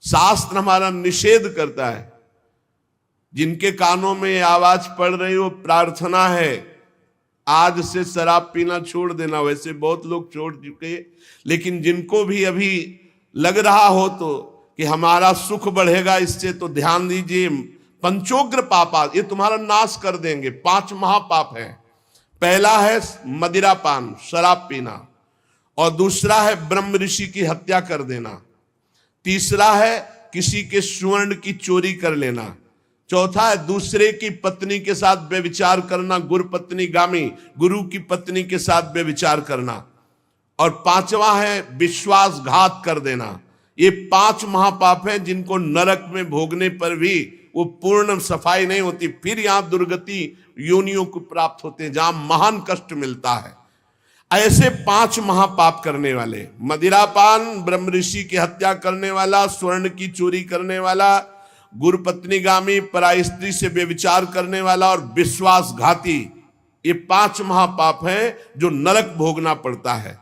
शास्त्र हमारा निषेध करता है। जिनके कानों में आवाज पड़ रही हो, प्रार्थना है आज से शराब पीना छोड़ देना। वैसे बहुत लोग छोड़ चुके, लेकिन जिनको भी अभी लग रहा हो तो कि हमारा सुख बढ़ेगा इससे, तो ध्यान दीजिए। पंचोग्र पापा ये तुम्हारा नाश कर देंगे। 5 महापाप हैं। पहला है मदिरापान, शराब पीना, और दूसरा है ब्रह्म ऋषि की हत्या कर देना, तीसरा है किसी के स्वर्ण की चोरी कर लेना, चौथा है दूसरे की पत्नी के साथ व्यभिचार करना, गुरु पत्नी गामी, गुरु की पत्नी के साथ व्यभिचार करना, और 5वां है विश्वासघात कर देना। ये 5 महापाप हैं जिनको नरक में भोगने पर भी वो पूर्ण सफाई नहीं होती, फिर यहां दुर्गति योनियों को प्राप्त होते हैं जहां महान कष्ट मिलता है। ऐसे 5 महापाप करने वाले, मदिरापान, ब्रह्म ऋषि की हत्या करने वाला, स्वर्ण की चोरी करने वाला, गुरु पत्नीगामी, पराई स्त्री से व्यभिचार करने वाला और विश्वासघाती, ये 5 महापाप हैं जो नरक भोगना पड़ता है।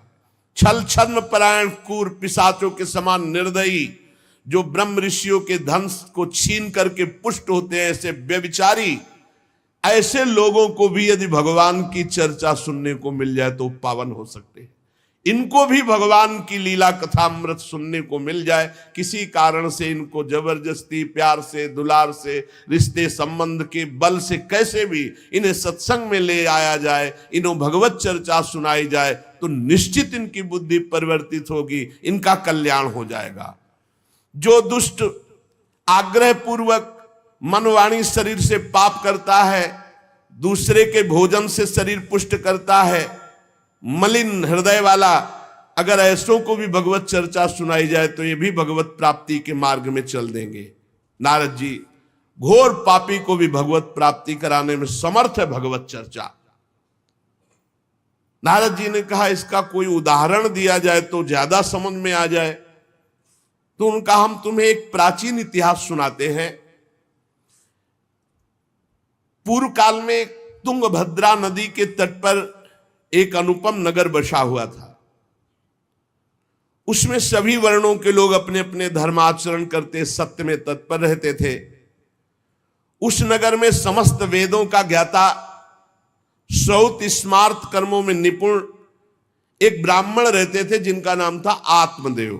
छल छद्म परायण क्रूर पिशाचों के समान निर्दयी, जो ब्रह्म ऋषियों के धन को छीन करके पुष्ट होते हैं, ऐसे व्यभिचारी, ऐसे लोगों को भी यदि भगवान की चर्चा सुनने को मिल जाए तो पावन हो सकते हैं। इनको भी भगवान की लीला कथा अमृत सुनने को मिल जाए, किसी कारण से इनको जबरदस्ती, प्यार से, दुलार से, रिश्ते संबंध के बल से कैसे भी इन्हें सत्संग में ले आया जाए, इन्हें भगवत चर्चा सुनाई जाए, तो निश्चित इनकी बुद्धि परिवर्तित होगी, इनका कल्याण हो जाएगा। जो दुष्ट आग्रह पूर्वक मन वाणी शरीर से पाप करता है, दूसरे के भोजन से शरीर पुष्ट करता है, मलिन हृदय वाला, अगर ऐसों को भी भगवत चर्चा सुनाई जाए तो ये भी भगवत प्राप्ति के मार्ग में चल देंगे। नारद जी घोर पापी को भी भगवत प्राप्ति कराने में समर्थ है भगवत चर्चा। नारद जी ने कहा इसका कोई उदाहरण दिया जाए तो ज्यादा समझ में आ जाए, तो उनका हम तुम्हें एक प्राचीन इतिहास सुनाते हैं। पूर्व काल में तुंगभद्रा नदी के तट पर एक अनुपम नगर बसा हुआ था। उसमें सभी वर्णों के लोग अपने अपने धर्माचरण करते, सत्य में तत्पर रहते थे। उस नगर में समस्त वेदों का ज्ञाता, श्रौत स्मार्त कर्मों में निपुण एक ब्राह्मण रहते थे जिनका नाम था आत्मदेव।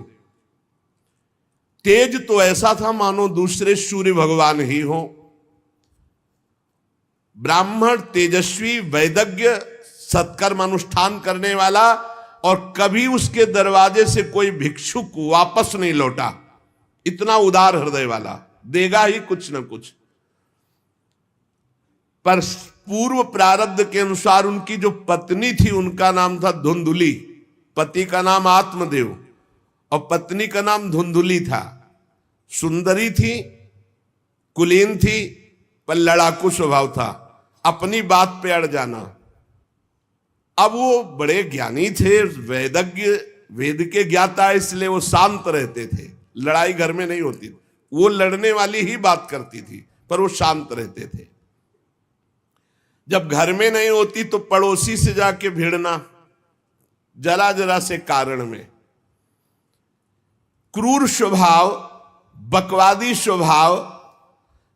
तेज तो ऐसा था मानो दूसरे सूर्य भगवान ही हो। ब्राह्मण तेजस्वी, वैदज्ञ, सत्कर्म अनुष्ठान करने वाला, और कभी उसके दरवाजे से कोई भिक्षुक वापस नहीं लौटा। इतना उदार हृदय वाला, देगा ही कुछ न कुछ। पर पूर्व प्रारब्ध के अनुसार उनकी जो पत्नी थी उनका नाम था धुंधुली। पति का नाम आत्मदेव और पत्नी का नाम धुंधुली था। सुंदरी थी, कुलीन थी, पर लड़ाकू स्वभाव था, अपनी बात पे अड़ जाना। अब वो बड़े ज्ञानी थे, वेदज्ञ, वेद के ज्ञाता, इसलिए वो शांत रहते थे। लड़ाई घर में नहीं होती, वो लड़ने वाली ही बात करती थी, पर वो शांत रहते थे। जब घर में नहीं होती तो पड़ोसी से जाके भिड़ना, जरा जरा से कारण में। क्रूर स्वभाव, बकवादी स्वभाव,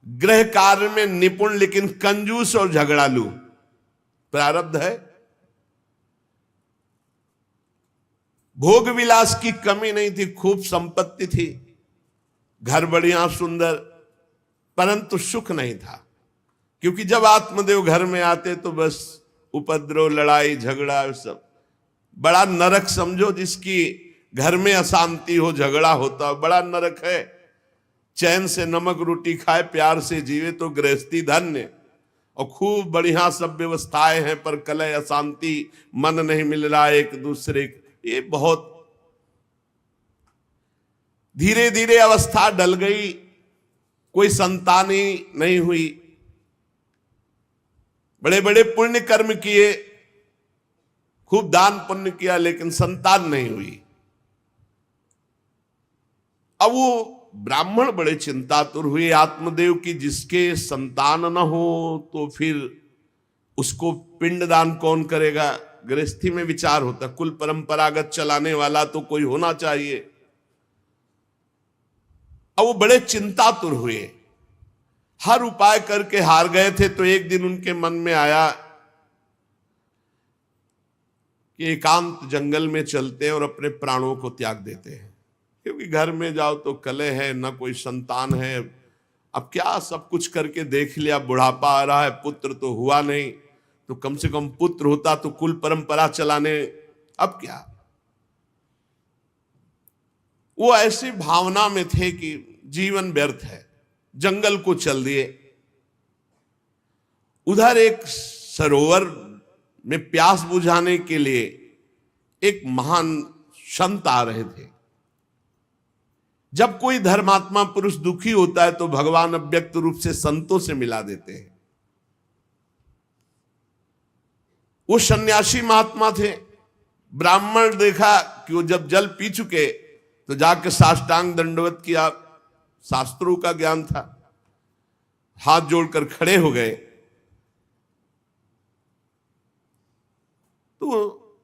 गृह कार्य में निपुण लेकिन कंजूस और झगड़ालू, प्रारब्ध है। भोग विलास की कमी नहीं थी, खूब संपत्ति थी, घर बढ़िया सुंदर, परंतु सुख नहीं था। क्योंकि जब आत्मदेव घर में आते तो बस उपद्रव, लड़ाई झगड़ा, सब बड़ा नरक समझो। जिसकी घर में अशांति हो, झगड़ा होता, बड़ा नरक है। चैन से नमक रोटी खाए, प्यार से जीवे तो गृहस्थी धन्य। और खूब बढ़िया सब व्यवस्थाएं हैं, पर कलह, अशांति, मन नहीं मिल रहा एक दूसरे, ये बहुत धीरे धीरे अवस्था डल गई। कोई संतान ही नहीं हुई। बड़े बड़े पुण्य कर्म किए, खूब दान पुण्य किया, लेकिन संतान नहीं हुई। अब वो ब्राह्मण बड़े चिंतातुर हुए आत्मदेव की, जिसके संतान न हो तो फिर उसको पिंडदान कौन करेगा। गृहस्थी में विचार होता, कुल परंपरागत चलाने वाला तो कोई होना चाहिए। अब वो बड़े चिंतातुर हुए, हर उपाय करके हार गए थे। तो एक दिन उनके मन में आया कि एकांत जंगल में चलते हैं और अपने प्राणों को त्याग देते हैं। क्योंकि घर में जाओ तो कलह है, ना कोई संतान है। अब क्या, सब कुछ करके देख लिया, बुढ़ापा आ रहा है, पुत्र तो हुआ नहीं, तो कम से कम पुत्र होता तो कुल परंपरा चलाने, अब क्या। वो ऐसी भावना में थे कि जीवन व्यर्थ है, जंगल को चल दिए। उधर एक सरोवर में प्यास बुझाने के लिए एक महान संत आ रहे थे। जब कोई धर्मात्मा पुरुष दुखी होता है तो भगवान अव्यक्त रूप से संतों से मिला देते हैं। वो सन्यासी महात्मा थे। ब्राह्मण देखा कि वो जब जल पी चुके तो जाके साष्टांग दंडवत किया, शास्त्रों का ज्ञान था, हाथ जोड़कर खड़े हो गए। तो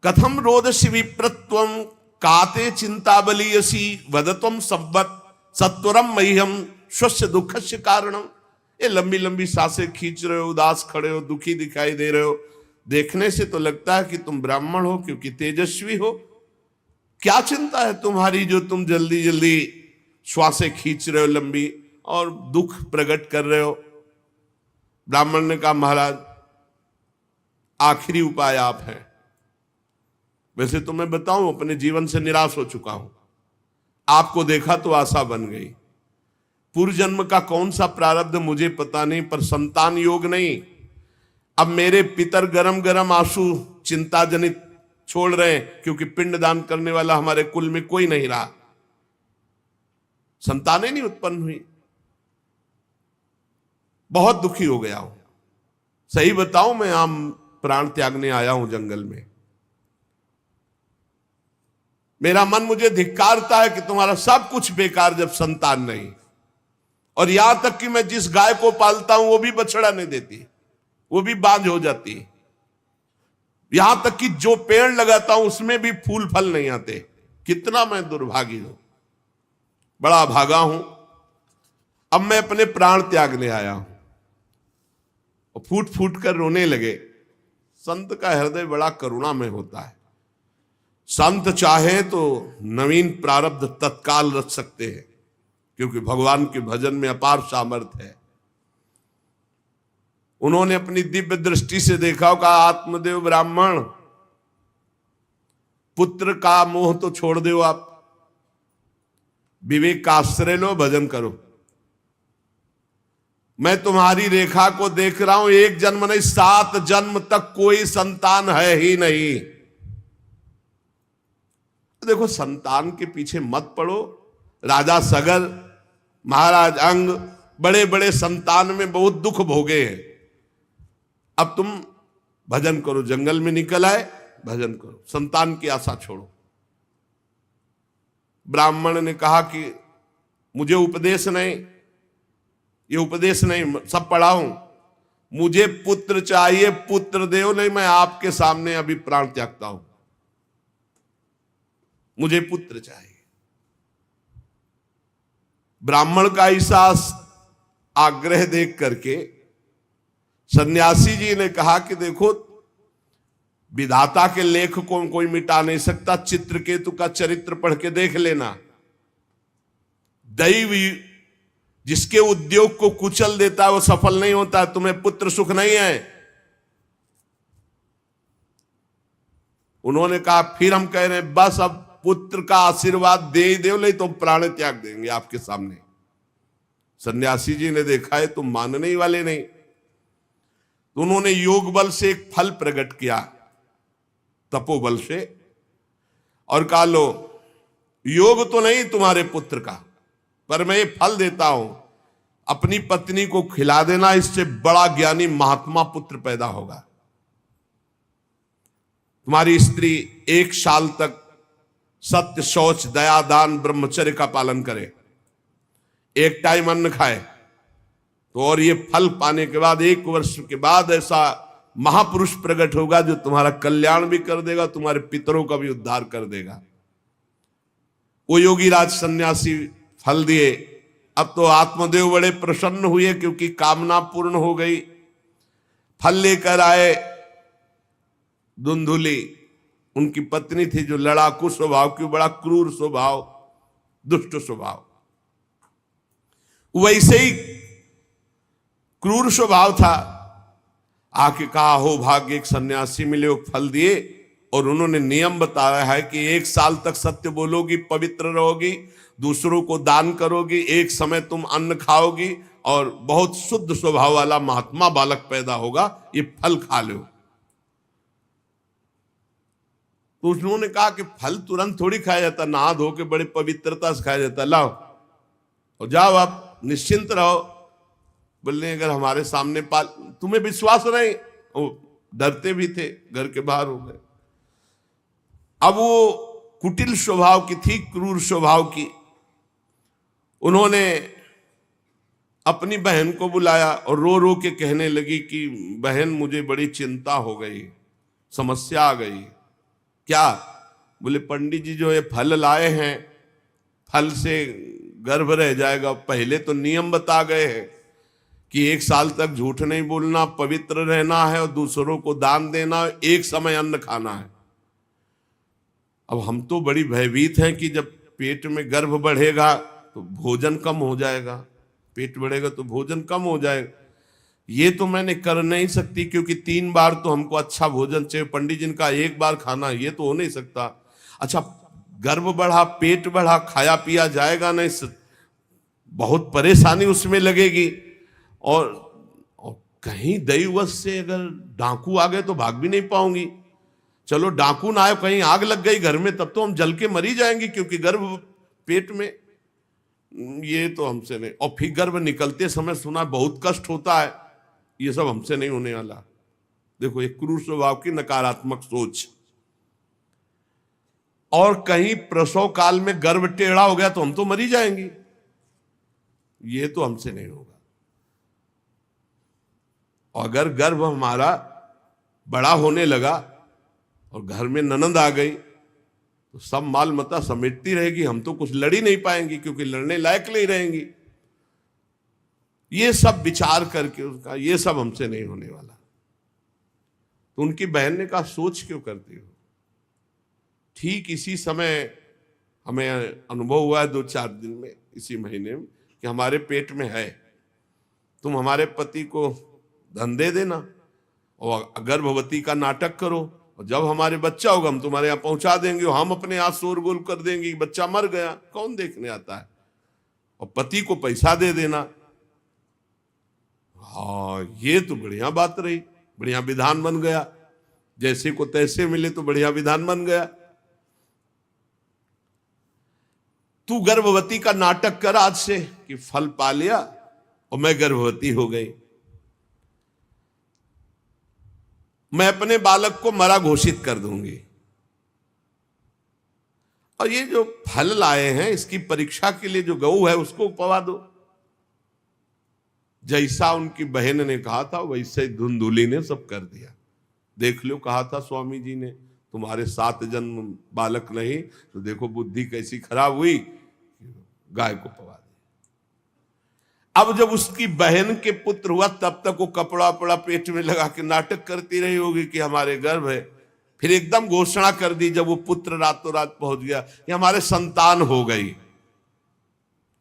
कथम रोदसी विप्रत्वम काते चिंता बलियसी वदत्वम सब्बत सत्वरम मह्यम स्वस्य दुखस्य कारणम। ये लंबी लंबी सांसें खींच रहे हो, उदास खड़े हो, दुखी दिखाई दे रहे हो। देखने से तो लगता है कि तुम ब्राह्मण हो, क्योंकि तेजस्वी हो। क्या चिंता है तुम्हारी जो तुम जल्दी जल्दी श्वासें खींच रहे हो लंबी, और दुख प्रकट कर रहे हो। ब्राह्मण ने कहा, महाराज आखिरी उपाय आप हैं। वैसे तो मैं बताऊं, अपने जीवन से निराश हो चुका हूं। आपको देखा तो आशा बन गई। पूर्व जन्म का कौन सा प्रारब्ध मुझे पता नहीं, पर संतान योग नहीं। अब मेरे पितर गरम गरम आंसू चिंता जनित छोड़ रहे हैं, क्योंकि पिंडदान करने वाला हमारे कुल में कोई नहीं रहा, संतानें नहीं उत्पन्न हुई। बहुत दुखी हो गया हूं। सही बताऊं, मैं आम प्राण त्यागने आया हूं जंगल में। मेरा मन मुझे धिक्कारता है कि तुम्हारा सब कुछ बेकार जब संतान नहीं। और यहां तक कि मैं जिस गाय को पालता हूं वो भी बछड़ा नहीं देती, वो भी बांझ हो जाती है। यहां तक कि जो पेड़ लगाता हूं उसमें भी फूल फल नहीं आते। कितना मैं दुर्भागी हूं, बड़ा भागा हूं। अब मैं अपने प्राण त्यागने आया हूं। और फूट फूट कर रोने लगे। संत का हृदय बड़ा करुणा में होता है। संत चाहे तो नवीन प्रारब्ध तत्काल रच सकते हैं, क्योंकि भगवान के भजन में अपार सामर्थ्य है। उन्होंने अपनी दिव्य दृष्टि से देखा, कहा, आत्मदेव ब्राह्मण, पुत्र का मोह तो छोड़ दो, आप विवेक का आश्रय लो, भजन करो। मैं तुम्हारी रेखा को देख रहा हूं, एक जन्म नहीं 7 जन्म तक कोई संतान है ही नहीं। देखो, संतान के पीछे मत पड़ो। राजा सगर, महाराज अंग, बड़े बड़े संतान में बहुत दुख भोगे हैं। अब तुम भजन करो। जंगल में निकल आए, भजन करो, संतान की आशा छोड़ो। ब्राह्मण ने कहा कि मुझे उपदेश नहीं, ये उपदेश नहीं, सब पढ़ा हूं, मुझे पुत्र चाहिए, पुत्र देव, नहीं मैं आपके सामने अभी प्राण त्यागता हूं, मुझे पुत्र चाहिए। ब्राह्मण का ऐसा आग्रह देख करके सन्यासी जी ने कहा कि देखो, विधाता के लेख को कोई मिटा नहीं सकता। चित्रकेतु का चरित्र पढ़ के देख लेना। दैव जिसके उद्योग को कुचल देता है वो सफल नहीं होता। तुम्हें पुत्र सुख नहीं है। उन्होंने कहा फिर हम कह रहे हैं बस अब पुत्र का आशीर्वाद दे ही दो, नहीं तो प्राण त्याग देंगे आपके सामने। सन्यासी जी ने देखा है तुम मानने ही वाले नहीं, तो उन्होंने योग बल से एक फल प्रकट किया, तपोबल से, और कहा लो योग तो नहीं तुम्हारे पुत्र का, पर मैं ये फल देता हूं, अपनी पत्नी को खिला देना, इससे बड़ा ज्ञानी महात्मा पुत्र पैदा होगा। तुम्हारी स्त्री 1 साल तक सत्य, शौच, दया, दान, ब्रह्मचर्य का पालन करे, एक टाइम अन्न खाए, तो और ये फल पाने के बाद 1 वर्ष के बाद ऐसा महापुरुष प्रकट होगा जो तुम्हारा कल्याण भी कर देगा, तुम्हारे पितरों का भी उद्धार कर देगा। वो योगी राज सन्यासी फल दिए। अब तो आत्मदेव बड़े प्रसन्न हुए क्योंकि कामना पूर्ण हो गई। फल लेकर आए। धुंधुली उनकी पत्नी थी जो लड़ाकू स्वभाव की, बड़ा क्रूर स्वभाव, दुष्ट स्वभाव, वैसे ही क्रूर स्वभाव था। आके कहा हो भाग्य एक सन्यासी मिले, वो फल दिए, और उन्होंने नियम बताया है कि 1 साल तक सत्य बोलोगी, पवित्र रहोगी, दूसरों को दान करोगी, एक समय तुम अन्न खाओगी, और बहुत शुद्ध स्वभाव वाला महात्मा बालक पैदा होगा, ये फल खा लो। तो उन्होंने कहा कि फल तुरंत थोड़ी खाया जाता, नहा धो के बड़े पवित्रता से खाया जाता, लाओ और जाओ, आप निश्चिंत रहो। बोलने अगर हमारे सामने पाल, तुम्हें विश्वास नहीं, वो डरते भी थे, घर के बाहर हो गए। अब वो कुटिल स्वभाव की थी, क्रूर स्वभाव की। उन्होंने अपनी बहन को बुलाया और रो रो के कहने लगी कि बहन मुझे बड़ी चिंता हो गई, समस्या आ गई। क्या? बोले पंडित जी जो ये फल लाए हैं, फल से गर्भ रह जाएगा। पहले तो नियम बता गए हैं कि 1 साल तक झूठ नहीं बोलना, पवित्र रहना है, और दूसरों को दान देना, एक समय अन्न खाना है। अब हम तो बड़ी भयभीत हैं कि जब पेट में गर्भ बढ़ेगा तो भोजन कम हो जाएगा, पेट बढ़ेगा तो भोजन कम हो जाएगा। ये तो मैंने कर नहीं सकती क्योंकि 3 बार तो हमको अच्छा भोजन चाहिए, पंडित जी का 1 बार खाना, ये तो हो नहीं सकता। अच्छा गर्भ बढ़ा, पेट बढ़ा, खाया पिया जाएगा नहीं, बहुत परेशानी उसमें लगेगी। और कहीं दैववश से अगर डाकू आ गए तो भाग भी नहीं पाऊंगी। चलो डाकू ना आए, कहीं आग लग गई घर में, तब तो हम जल के मरी जाएंगे क्योंकि गर्भ पेट में, ये तो हमसे नहीं। और फिर गर्भ निकलते समय सुना बहुत कष्ट होता है, ये सब हमसे नहीं होने वाला। देखो एक क्रूर स्वभाव की नकारात्मक सोच। और कहीं प्रसव काल में गर्भ टेढ़ा हो गया तो हम तो मरी जाएंगे, ये तो हमसे नहीं होगा। और अगर गर्भ हमारा बड़ा होने लगा और घर में ननद आ गई तो सब माल मता समेटती रहेगी, हम तो कुछ लड़ ही नहीं पाएंगी क्योंकि लड़ने लायक नहीं रहेंगी। ये सब विचार करके उसका, ये सब हमसे नहीं होने वाला। तो उनकी बहन ने कहा सोच क्यों करती हो? ठीक इसी समय हमें अनुभव हुआ है 2-4 दिन में, इसी महीने में, कि हमारे पेट में है, तुम हमारे पति को धन दे देना और गर्भवती का नाटक करो, और जब हमारे बच्चा होगा हम तुम्हारे यहाँ पहुंचा देंगे, और हम अपने यहाँ शोरगुल कर देंगे, बच्चा मर गया, कौन देखने आता है, और पति को पैसा दे देना। हाँ ये तो बढ़िया बात रही, बढ़िया विधान बन गया, जैसे को तैसे मिले तो बढ़िया विधान बन गया। तू गर्भवती का नाटक कर आज से कि फल पा लिया और मैं गर्भवती हो गई, मैं अपने बालक को मरा घोषित कर दूंगी, और ये जो फल लाए हैं इसकी परीक्षा के लिए जो गऊ है उसको पवा दो। जैसा उनकी बहन ने कहा था वैसे धुंधुली ने सब कर दिया। देख लो, कहा था स्वामी जी ने तुम्हारे 7 जन्म बालक नहीं, तो देखो बुद्धि कैसी खराब हुई, गाय को पवा दिया। अब जब उसकी बहन के पुत्र हुआ तब तक वो कपड़ा वपड़ा पेट में लगा के नाटक करती रही होगी कि हमारे गर्भ है, फिर एकदम घोषणा कर दी जब वो पुत्र रातों रात पहुंच गया कि हमारे संतान हो गई।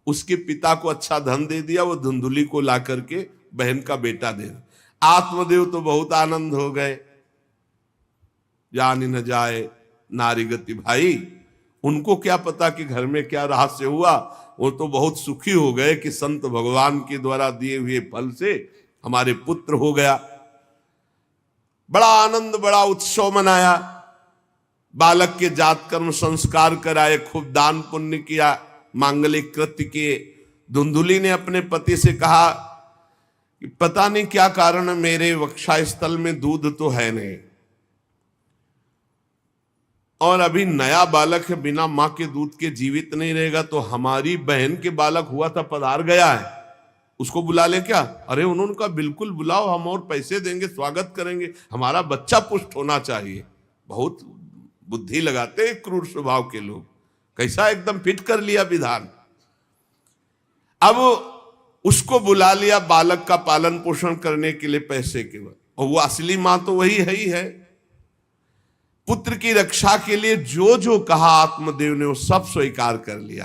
उसके पिता को अच्छा धन दे दिया, वो धुंधुली को ला करके बहन का बेटा दे दिया। आत्मदेव तो बहुत आनंद हो गए। जानी न जाए नारी गति भाई, उनको क्या पता कि घर में क्या रहस्य हुआ। वो तो बहुत सुखी हो गए कि संत भगवान के द्वारा दिए हुए फल से हमारे पुत्र हो गया। बड़ा आनंद, बड़ा उत्सव मनाया। बालक के जात कर्म संस्कार कराए, खूब दान पुण्य किया, मांगलिक कृत्य किए। धुंधुली ने अपने पति से कहा कि पता नहीं क्या कारण, मेरे वक्षस्थल में दूध तो है नहीं, और अभी नया बालक है, बिना मां के दूध के जीवित नहीं रहेगा, तो हमारी बहन के बालक हुआ था पधार गया है, उसको बुला ले क्या? अरे उन्होंने कहा बिल्कुल बुलाओ, हम और पैसे देंगे, स्वागत करेंगे, हमारा बच्चा पुष्ट होना चाहिए। बहुत बुद्धि लगाते हैं क्रूर स्वभाव के लोग, कैसा एकदम फिट कर लिया विधान। अब उसको बुला लिया बालक का पालन पोषण करने के लिए पैसे के बाद, और वो असली मां तो वही है ही है। पुत्र की रक्षा के लिए जो जो कहा आत्मदेव ने वो सब स्वीकार कर लिया।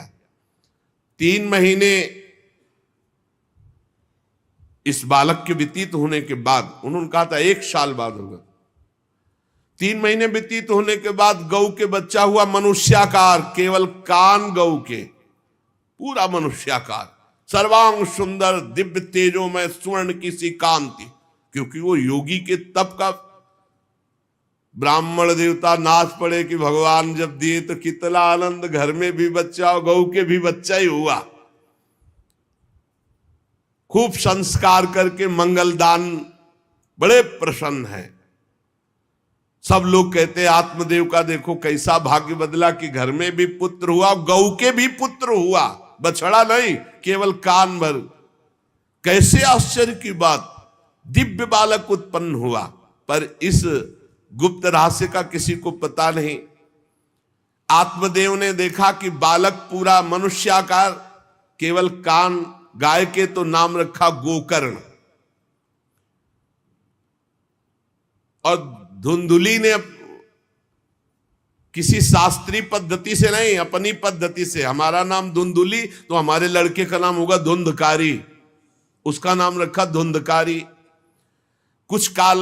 3 महीने इस बालक के व्यतीत होने के बाद, उन्होंने कहा था 1 साल बाद होगा, 3 महीने व्यतीत होने के बाद गौ के बच्चा हुआ मनुष्याकार, केवल कान गौ के, पूरा मनुष्याकार, सर्वांग सुंदर, दिव्य तेजोमय, स्वर्ण की सी कांति। क्योंकि वो योगी के तप का, ब्राह्मण देवता नाच पड़े कि भगवान जब दिए तो कितना आनंद, घर में भी बच्चा और गौ के भी बच्चा ही हुआ। खूब संस्कार करके मंगल दान, बड़े प्रसन्न हैं। सब लोग कहते हैं आत्मदेव का देखो कैसा भाग्य बदला कि घर में भी पुत्र हुआ, गौ के भी पुत्र हुआ, बछड़ा नहीं, केवल कान भर। कैसे आश्चर्य की बात, दिव्य बालक उत्पन्न हुआ। पर इस गुप्त रहस्य का किसी को पता नहीं। आत्मदेव ने देखा कि बालक पूरा मनुष्याकार, केवल कान, गाय के तो नाम रखा गोकर्ण। और धुंधुली ने किसी शास्त्रीय पद्धति से नहीं, अपनी पद्धति से, हमारा नाम धुंधुली तो हमारे लड़के का नाम होगा धुंधकारी, उसका नाम रखा धुंधकारी। कुछ काल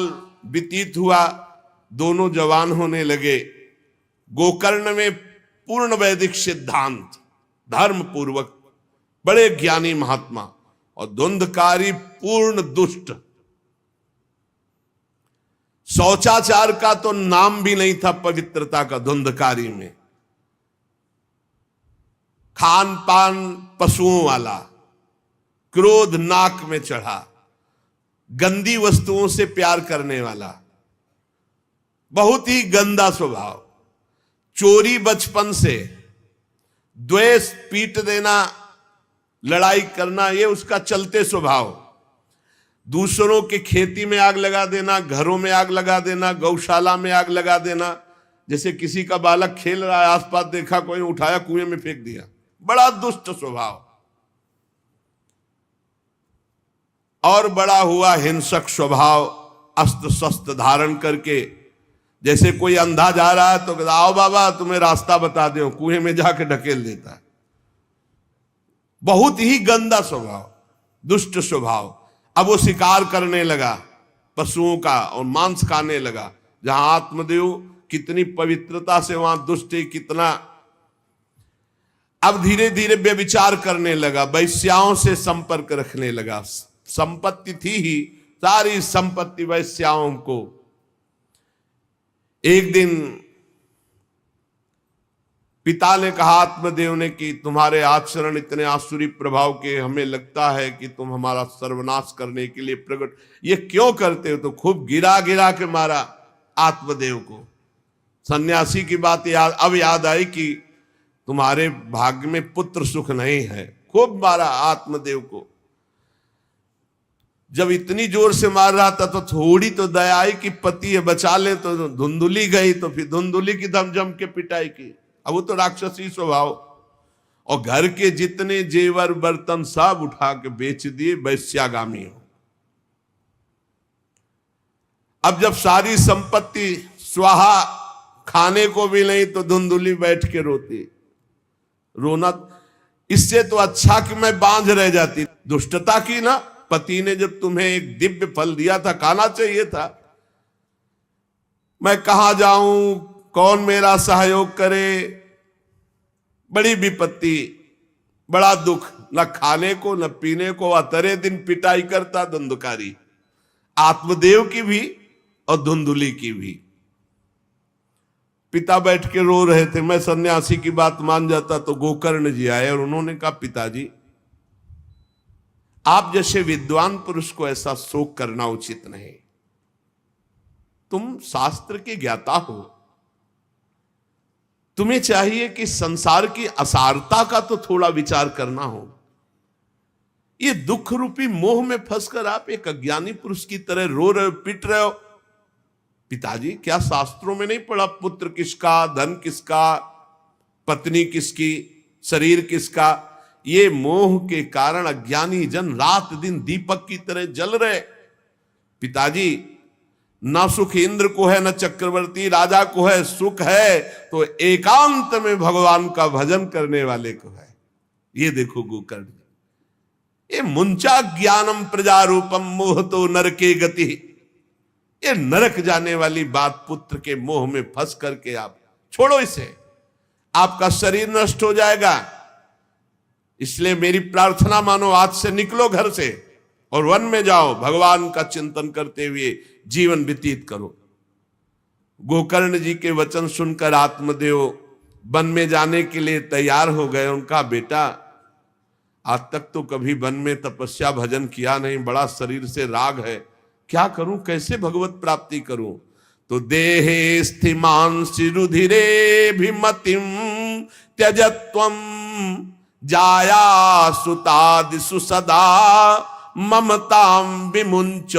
व्यतीत हुआ, दोनों जवान होने लगे। गोकर्ण में पूर्ण वैदिक सिद्धांत, धर्म पूर्वक, बड़े ज्ञानी महात्मा, और धुंधकारी पूर्ण दुष्ट। शौचाचार का तो नाम भी नहीं था पवित्रता का धुंधकारी में। खान पान पशुओं वाला, क्रोध नाक में चढ़ा, गंदी वस्तुओं से प्यार करने वाला, बहुत ही गंदा स्वभाव। चोरी बचपन से, द्वेष, पीट देना, लड़ाई करना, ये उसका चलते स्वभाव। दूसरों के खेती में आग लगा देना, घरों में आग लगा देना, गौशाला में आग लगा देना। जैसे किसी का बालक खेल रहा है, आसपास देखा कोई, उठाया कुएं में फेंक दिया, बड़ा दुष्ट स्वभाव। और बड़ा हुआ हिंसक स्वभाव, अस्त्र शस्त्र धारण करके, जैसे कोई अंधा जा रहा है तो आओ बाबा तुम्हें रास्ता बता दो, कुएं में जाके ढकेल देता है। बहुत ही गंदा स्वभाव, दुष्ट स्वभाव। अब वो शिकार करने लगा पशुओं का और मांस खाने लगा। जहां आत्मदेव कितनी पवित्रता से, वहां दुष्ट कितना। अब धीरे धीरे व्यभिचार करने लगा, वैश्याओं से संपर्क रखने लगा। संपत्ति थी ही, सारी संपत्ति वैश्याओं को। एक दिन पिता ने कहा आत्मदेव ने कि तुम्हारे आचरण इतने आसुरी प्रभाव के, हमें लगता है कि तुम हमारा सर्वनाश करने के लिए प्रकट, ये क्यों करते हो? तो खूब गिरा गिरा के मारा आत्मदेव को। सन्यासी की बात अब याद आई कि तुम्हारे भाग्य में पुत्र सुख नहीं है, खूब मारा आत्मदेव को। जब इतनी जोर से मार रहा था तो थोड़ी तो दया आई कि पति है, बचा ले। तो धुंधुली गई, तो फिर धुंधुली की दम जम के पिटाई की। अब वो तो राक्षसी स्वभाव, और घर के जितने जेवर बर्तन सब उठा के बेच दिए, वैश्यागामी हो। अब जब सारी संपत्ति स्वाहा खाने को भी नहीं तो धुंधुली बैठ के रोती। रोना इससे तो अच्छा कि मैं बांझ रह जाती। दुष्टता की ना, पति ने जब तुम्हें एक दिव्य फल दिया था, खाना चाहिए था। मैं कहां जाऊं, कौन मेरा सहयोग करे, बड़ी विपत्ति, बड़ा दुख, न खाने को न पीने को, अतरे दिन पिटाई करता धुंधकारी, आत्मदेव की भी और धुंधुली की भी। पिता बैठ के रो रहे थे। मैं सन्यासी की बात मान जाता तो गोकर्ण जी आए और उन्होंने कहा, पिताजी आप जैसे विद्वान पुरुष को ऐसा शोक करना उचित नहीं। तुम शास्त्र के ज्ञाता हो, तुम्हें चाहिए कि संसार की असारता का तो थोड़ा विचार करना हो। ये दुख रूपी मोह में फंसकर आप एक अज्ञानी पुरुष की तरह रो रहे हो, पिट रहे हो। पिताजी क्या शास्त्रों में नहीं पढ़ा, पुत्र किसका, धन किसका, पत्नी किसकी, शरीर किसका? ये मोह के कारण अज्ञानी जन रात दिन दीपक की तरह जल रहे। पिताजी ना सुख इंद्र को है, न चक्रवर्ती राजा को है, सुख है तो एकांत में भगवान का भजन करने वाले को है। ये देखो गोकर्ण, ये मुंचा ज्ञानम प्रजारूपम मोह तो नरके गति। ये नरक जाने वाली बात, पुत्र के मोह में फंस करके आप छोड़ो इसे, आपका शरीर नष्ट हो जाएगा। इसलिए मेरी प्रार्थना मानो, आज से निकलो घर से और वन में जाओ, भगवान का चिंतन करते हुए जीवन व्यतीत करो। गोकर्ण जी के वचन सुनकर आत्मदेव वन में जाने के लिए तैयार हो गए। उनका बेटा आज तक तो कभी वन में तपस्या भजन किया नहीं, बड़ा शरीर से राग है, क्या करूं, कैसे भगवत प्राप्ति करूं? तो देहे स्थिमान रुधिरे भिमतिम त्यजत्वम जाया सुतादिषु सदा ममतां विमुंच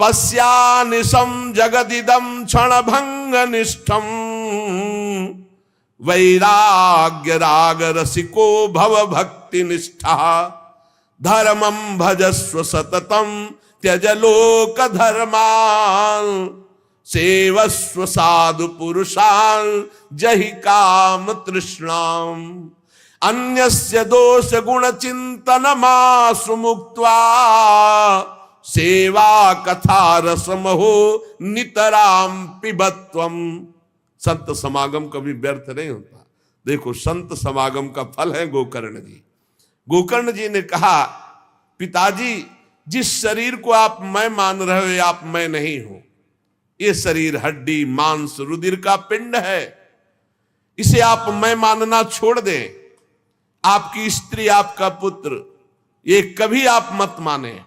पश्यानिशं जगदिदं क्षणभंग निष्ठं वैराग्य राग रसिको भव भक्ति निष्ठा धर्मं भजस्व सततं त्यज लोक धर्मान् सेवस्व साधु पुरुषान् जहि काम तृष्णाम् अन्यस्य दोष गुण चिंतन मासु मुक्त्वा सेवा कथा रसमहो नितराम पिबत्वम। संत समागम कभी व्यर्थ नहीं होता। देखो संत समागम का फल है गोकर्ण जी। गोकर्ण जी ने कहा, पिताजी जिस शरीर को आप मैं मान रहे हो, आप मैं नहीं हो। ये शरीर हड्डी मांस रुधिर का पिंड है, इसे आप मैं मानना छोड़ दें। आपकी स्त्री, आपका पुत्र, ये कभी आप मत माने।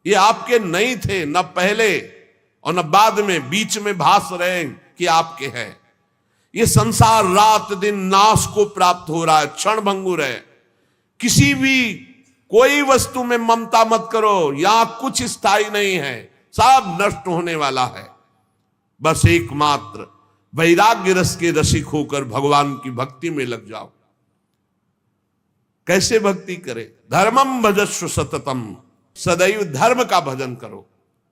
ये आपके नहीं थे, न पहले और न बाद में, बीच में भास रहे कि आपके हैं। ये संसार रात दिन नाश को प्राप्त हो रहा है, क्षण भंगुर है। किसी भी कोई वस्तु में ममता मत करो, यहां कुछ स्थायी नहीं है, सब नष्ट होने वाला है। बस एकमात्र वैराग्य रस के रसिक होकर भगवान की भक्ति में लग जाओ। कैसे भक्ति करे? धर्मम भजस्व सततम, सदैव धर्म का भजन करो।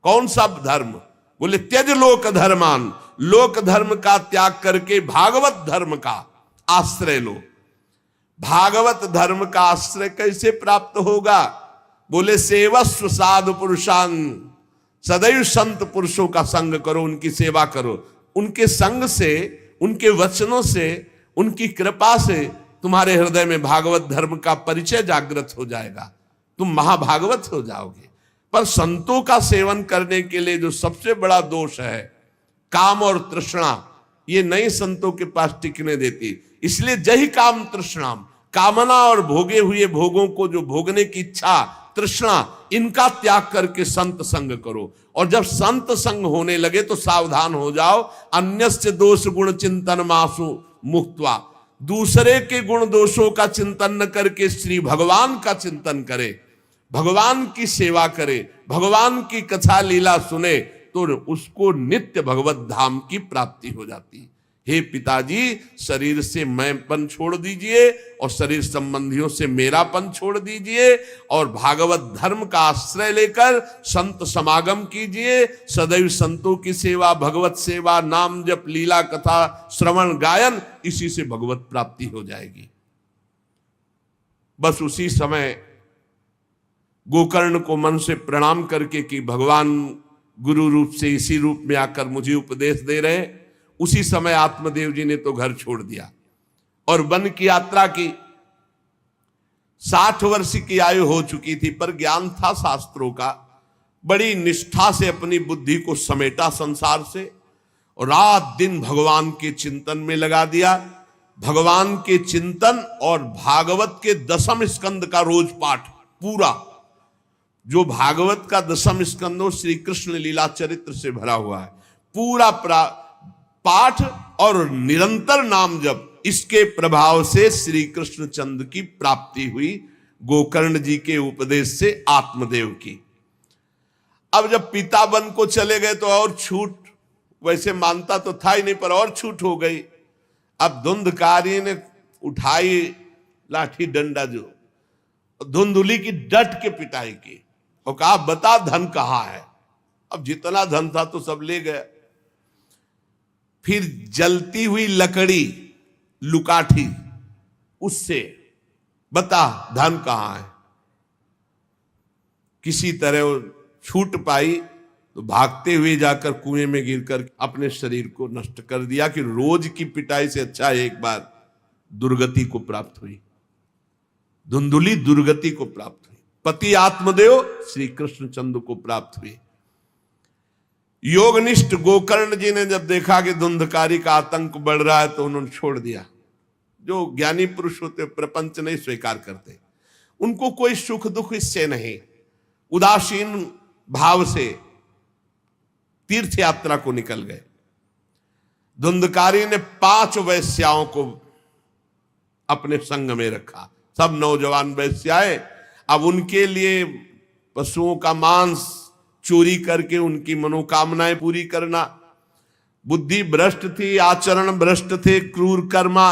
कौन सा धर्म? बोले त्यज लोक धर्मान, लोक धर्म का त्याग करके भागवत धर्म का आश्रय लो। भागवत धर्म का आश्रय कैसे प्राप्त होगा? बोले सेवस्व साधु पुरुषान, सदैव संत पुरुषों का संग करो, उनकी सेवा करो। उनके संग से, उनके वचनों से, उनकी कृपा से तुम्हारे हृदय में भागवत धर्म का परिचय जागृत हो जाएगा, तुम महाभागवत हो जाओगे। पर संतों का सेवन करने के लिए जो सबसे बड़ा दोष है, काम और तृष्णा, ये नई संतों के पास टिकने देती। इसलिए जही काम तृष्णाम, कामना और भोगे हुए भोगों को जो भोगने की इच्छा, तृष्णा, इनका त्याग करके संत संग करो। और जब संत संग होने लगे तो सावधान हो जाओ। अन्यस्य दोष गुण चिंतन मासु मुक्त्वा, दूसरे के गुण दोषों का चिंतन न करके श्री भगवान का चिंतन करे, भगवान की सेवा करे, भगवान की कथा लीला सुने, तो उसको नित्य भगवत धाम की प्राप्ति हो जाती। हे पिताजी, शरीर से मैंपन छोड़ दीजिए और शरीर संबंधियों से मेरापन छोड़ दीजिए और भागवत धर्म का आश्रय लेकर संत समागम कीजिए। सदैव संतों की सेवा, भगवत सेवा, नाम जप, लीला कथा, श्रवण गायन, इसी से भगवत प्राप्ति हो जाएगी। बस उसी समय गोकर्ण को मन से प्रणाम करके कि भगवान गुरु रूप से इसी रूप में आकर मुझे उपदेश दे रहे हैं, उसी समय आत्मदेव जी ने तो घर छोड़ दिया और वन की यात्रा की। 60 वर्ष की आयु हो चुकी थी, पर ज्ञान था शास्त्रों का। बड़ी निष्ठा से अपनी बुद्धि को समेटा संसार से और रात दिन भगवान के चिंतन में लगा दिया। भगवान के चिंतन और भागवत के 10वें स्कंद का रोज पाठ पूरा, जो भागवत का 10वां स्कंद श्री कृष्ण लीला चरित्र से भरा हुआ है, पूरा पाठ और निरंतर नाम जप, इसके प्रभाव से श्री कृष्ण चंद्र की प्राप्ति हुई गोकर्ण जी के उपदेश से आत्मदेव की। अब जब पिता वन को चले गए तो और छूट, वैसे मानता तो था ही नहीं पर और छूट हो गई। अब धुंधकारी ने उठाई लाठी डंडा, जो धुंधुली की डट के पिटाई की और कहा बता धन कहाँ है। अब जितना धन था तो सब ले गए। फिर जलती हुई लकड़ी, लुकाठी, उससे बता धन कहाँ है। किसी तरह वो छूट पाई तो भागते हुए जाकर कुएं में गिरकर अपने शरीर को नष्ट कर दिया कि रोज की पिटाई से अच्छा एक बार दुर्गति को प्राप्त हुई। धुंधुली दुर्गति को प्राप्त हुई, पति आत्मदेव श्री कृष्ण चंद्र को प्राप्त हुई। योगनिष्ठ गोकर्ण जी ने जब देखा कि धुंधकारी का आतंक बढ़ रहा है तो उन्होंने छोड़ दिया। जो ज्ञानी पुरुष होते प्रपंच नहीं स्वीकार करते, उनको कोई सुख दुख इससे नहीं, उदासीन भाव से तीर्थ यात्रा को निकल गए। धुंधकारी ने 5 वैश्याओं को अपने संग में रखा, सब नौजवान वैश्याएं। अब उनके लिए पशुओं का मांस चोरी करके उनकी मनोकामनाएं पूरी करना। बुद्धि भ्रष्ट थी, आचरण भ्रष्ट थे, क्रूर कर्मा।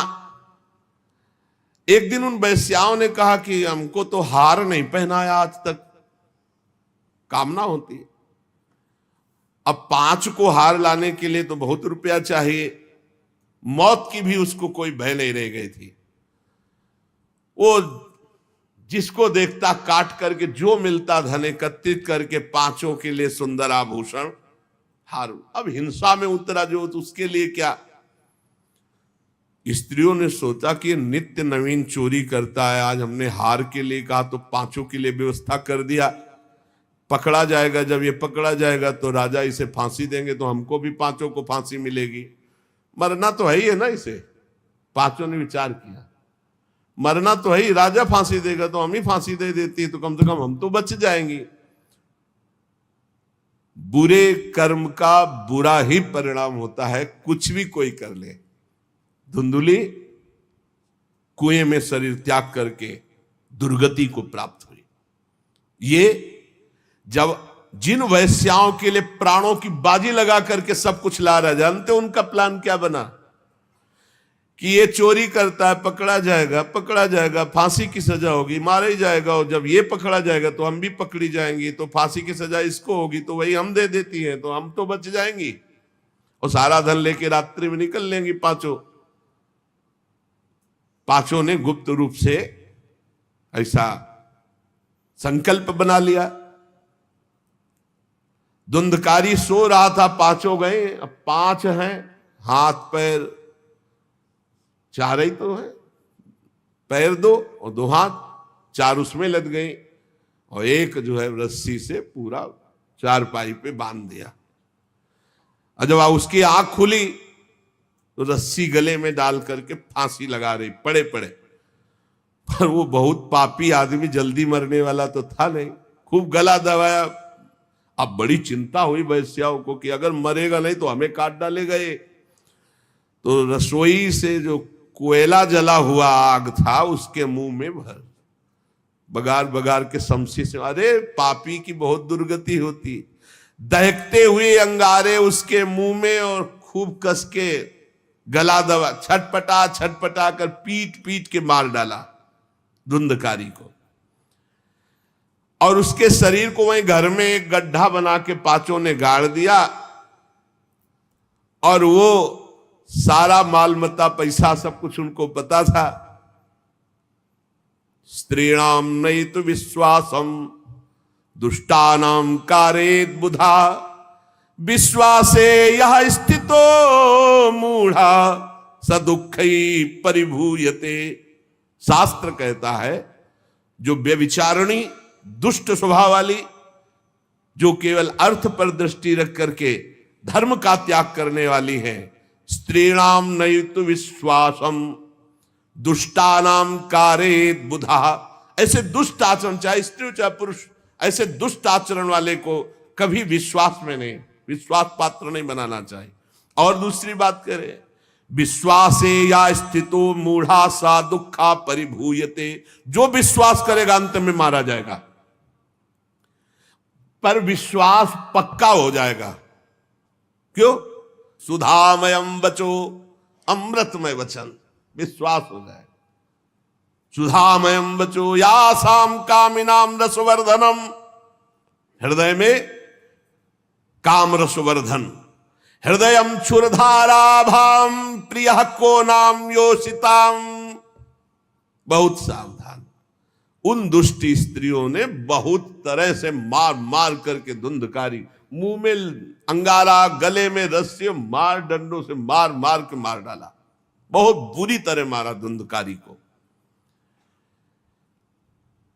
एक दिन उन वैश्याओं ने कहा कि हमको तो हार नहीं पहनाया आज तक, कामना होती है। अब 5 को हार लाने के लिए तो बहुत रुपया चाहिए। मौत की भी उसको कोई भय नहीं रह गई थी। वो जिसको देखता काट करके जो मिलता धन एकत्रित करके 5 के लिए सुंदर आभूषण हार। अब हिंसा में उतरा जो, तो उसके लिए क्या। स्त्रियों ने सोचा कि नित्य नवीन चोरी करता है, आज हमने हार के लिए कहा तो 5 के लिए व्यवस्था कर दिया। पकड़ा जाएगा, जब ये पकड़ा जाएगा तो राजा इसे फांसी देंगे तो हमको भी 5 को फांसी मिलेगी। मरना तो है ही है ना इसे। 5 ने विचार किया मरना तो है ही, राजा फांसी देगा तो हम ही फांसी दे देती तो कम से कम हम तो बच जाएंगे। बुरे कर्म का बुरा ही परिणाम होता है, कुछ भी कोई कर ले। धुंधुली कुएं में शरीर त्याग करके दुर्गति को प्राप्त हुई। ये जब जिन वैश्याओं के लिए प्राणों की बाजी लगा करके सब कुछ ला रहा, जानते उनका प्लान क्या बना कि ये चोरी करता है, पकड़ा जाएगा, फांसी की सजा होगी, मारा ही जाएगा। और जब ये पकड़ा जाएगा तो हम भी पकड़ी जाएंगी, तो फांसी की सजा इसको होगी तो वही हम दे देती हैं, तो हम तो बच जाएंगी और सारा धन लेके रात्रि में निकल लेंगी 5। 5 ने गुप्त रूप से ऐसा संकल्प बना लिया। धुंधकारी सो रहा था, 5 गए। अब 5 हैं, हाथ पैर 4 ही तो है, पैर 2 और 2 हाथ, 4 उसमें लग गए और एक जो है रस्सी से पूरा 4पाई पे बांध दिया। और जब उसकी आंख खुली तो रस्सी गले में डाल करके फांसी लगा रही पड़े पड़े। पर वो बहुत पापी आदमी, जल्दी मरने वाला तो था नहीं, खूब गला दबाया। अब बड़ी चिंता हुई वैश्याओं को कि अगर मरेगा नहीं तो हमें काट डालेगा ये। तो रसोई से जो कोयला जला हुआ आग था उसके मुंह में भर बगार बगार के शमशी से। अरे पापी की बहुत दुर्गति होती। दहकते हुए अंगारे उसके मुंह में और खूब कस के गला दबा, छटपटा छटपटा कर पीट पीट के मार डाला धुंधकारी को, और उसके शरीर को वहीं घर में एक गड्ढा बना के पांचों ने गाड़ दिया, और वो सारा माल मत्ता पैसा सब कुछ उनको पता था। स्त्रीणाम नैतु विश्वासम दुष्टानाम कारेत बुधा, विश्वासे यह स्थितो मूढ़ा स दुःखी परिभूयते। शास्त्र कहता है जो व्यभिचारिणी दुष्ट स्वभाव वाली, जो केवल अर्थ पर दृष्टि रख करके धर्म का त्याग करने वाली है, स्त्रीणाम नैतु विश्वासम दुष्टानाम कारेत बुधा, ऐसे दुष्ट आचरण, चाहे स्त्री चाहे पुरुष, ऐसे दुष्ट आचरण वाले को कभी विश्वास में नहीं, विश्वास पात्र नहीं बनाना चाहिए। और दूसरी बात करें, विश्वासे या स्थितो मूढ़ा सा दुखा परिभूयते, जो विश्वास करेगा अंत में मारा जाएगा, पर विश्वास पक्का हो जाएगा। क्यों? सुधामयम बचो अमृतमय वचन, विश्वास हो जाएगा। सुधामयम बचो यासाम कामिनाम रसवर्धनम, हृदय में काम रसवर्धन, हृदयम क्षुरधाराभाम प्रिय को नाम योषिताम। बहुत सावधान, उन दुष्ट स्त्रियों ने बहुत तरह से मार मार करके धुंधकारी, मुंह में अंगारा, गले में रस्सी, मार डंडों से मार मार के मार डाला, बहुत बुरी तरह मारा धुंधकारी को।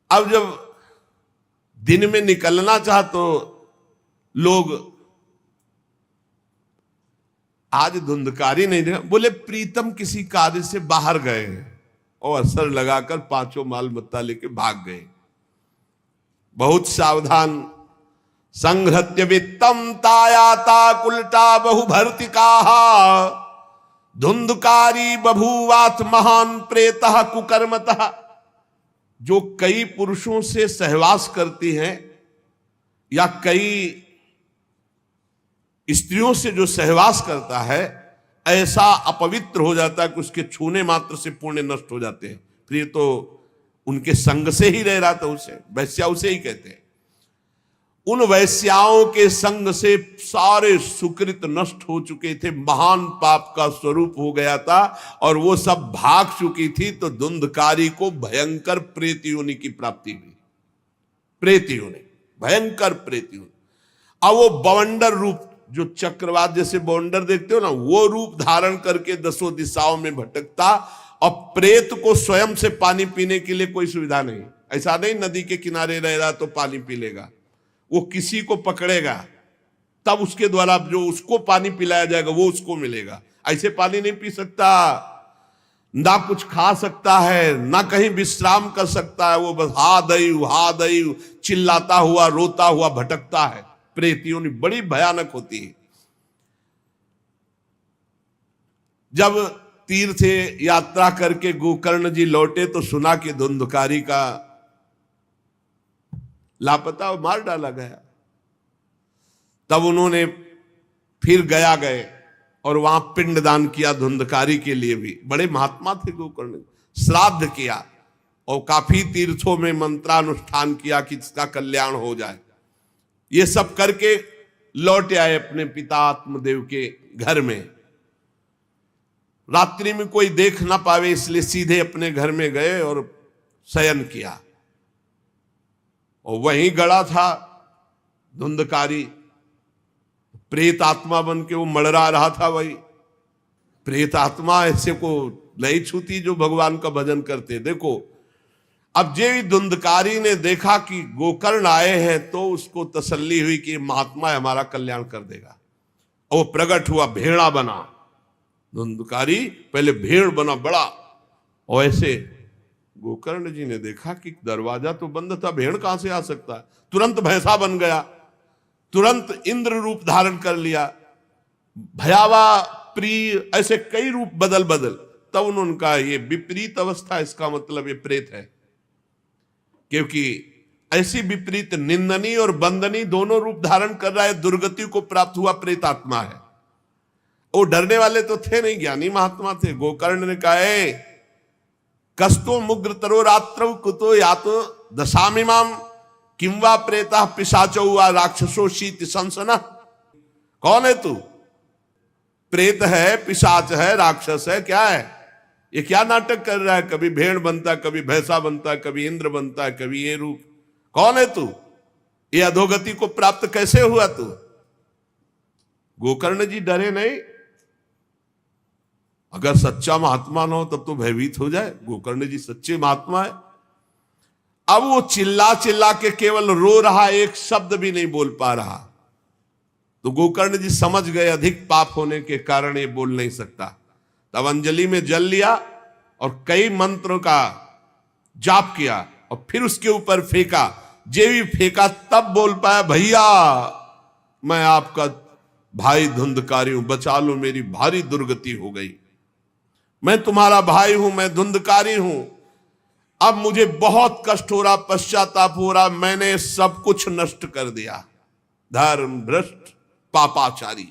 अब जब दिन में निकलना चाह तो लोग, आज धुंधकारी नहीं देखा, बोले प्रीतम किसी कार्य से बाहर गए हैं, और असर लगाकर पांचों माल मत्ता लेके भाग गए। बहुत सावधान। संघृत्य वित्तम तायाता कुलटा बहुभर्तिका, धुंधकारी बभूवाथ महान प्रेतः कुकर्मतः। जो कई पुरुषों से सहवास करती हैं या कई स्त्रियों से जो सहवास करता है, ऐसा अपवित्र हो जाता है कि उसके छूने मात्र से पुण्य नष्ट हो जाते हैं। फिर तो उनके संग से ही रह रहा था, उसे वैश्या उसे ही कहते हैं। उन वैश्याओं के संग से सारे सुकृत नष्ट हो चुके थे, महान पाप का स्वरूप हो गया था, और वो सब भाग चुकी थी। तो धुंधकारी को भयंकर प्रेत योनि की प्राप्ति हुई, प्रेत योनि, भयंकर प्रेत योनि। अब वो बवंडर रूप, जो चक्रवात जैसे बवंडर देखते हो ना, वो रूप धारण करके दसों दिशाओं में भटकता, और प्रेत को स्वयं से पानी पीने के लिए कोई सुविधा नहीं। ऐसा नहीं नदी के किनारे रह रहा तो पानी पी लेगा, वो किसी को पकड़ेगा तब उसके द्वारा जो उसको पानी पिलाया जाएगा वो उसको मिलेगा। ऐसे पानी नहीं पी सकता, ना कुछ खा सकता है, ना कहीं विश्राम कर सकता है। वो बस हा दई चिल्लाता हुआ, रोता हुआ भटकता है। प्रेत योनि बड़ी भयानक होती है। जब तीर्थ यात्रा करके गोकर्ण जी लौटे तो सुना कि धुंधकारी का लापता, मार डाला गया। तब उन्होंने फिर गया गए और वहां पिंडदान किया धुंधकारी के लिए भी। बड़े महात्मा थे गोकर्ण, श्राद्ध किया और काफी तीर्थों में मंत्रानुष्ठान किया कि इसका कल्याण हो जाए। ये सब करके लौट आए अपने पिता आत्मदेव के घर में। रात्रि में कोई देख ना पावे इसलिए सीधे अपने घर में गए और शयन किया। और वहीं गड़ा था धुंधकारी, प्रेत आत्मा बन के वो मड़रा रहा था। वही प्रेत आत्मा ऐसे को नहीं छूती जो भगवान का भजन करते। देखो, अब जे धुंधकारी ने देखा कि गोकर्ण आए हैं तो उसको तसल्ली हुई कि महात्मा हमारा कल्याण कर देगा। और वो प्रकट हुआ, भेड़ा बना। धुंधकारी पहले भेड़ बना बड़ा, और ऐसे गोकर्ण जी ने देखा कि दरवाजा तो बंद था, भेड़ कहां से आ सकता है। तुरंत भैंसा बन गया, तुरंत इंद्र रूप धारण कर लिया, भयावा, प्रिय, ऐसे कई रूप बदल तब उन्होंने कहा ये विपरीत अवस्था, इसका मतलब ये प्रेत है। क्योंकि ऐसी विपरीत निंदनी और बंदनी दोनों रूप धारण कर रहा है, दुर्गति को प्राप्त हुआ प्रेत आत्मा है। वो डरने वाले तो थे नहीं, ज्ञानी महात्मा थे। गोकर्ण ने कहा, कस्तो मुग्र तरो रात्रौ कुतो यातो दशामिमाम किंवा प्रेता पिशाचो वा राक्षसो शीत संसना। कौन है तू? प्रेत है, पिशाच है, राक्षस है, क्या है? ये क्या नाटक कर रहा है? कभी भेड़ बनता है, कभी भैंसा बनता है, कभी इंद्र बनता है, कभी ये रूप। कौन है तू? ये अधोगति को प्राप्त कैसे हुआ तू? गोकर्ण जी डरे नहीं। अगर सच्चा महात्मा न हो तब तो भयभीत हो जाए। गोकर्ण जी सच्चे महात्मा है। अब वो चिल्ला चिल्ला के केवल रो रहा, एक शब्द भी नहीं बोल पा रहा। तो गोकर्ण जी समझ गए अधिक पाप होने के कारण ये बोल नहीं सकता। तब अंजलि में जल लिया और कई मंत्रों का जाप किया और फिर उसके ऊपर फेंका। जे भी फेंका तब बोल पाया, भैया मैं आपका भाई धुंधकारी हूं, बचा लो, मेरी भारी दुर्गति हो गई। मैं तुम्हारा भाई हूं, मैं धुंधकारी हूं, अब मुझे बहुत कष्ट हो रहा, पश्चाताप हो रहा, मैंने सब कुछ नष्ट कर दिया, धर्म भ्रष्ट पापाचारी।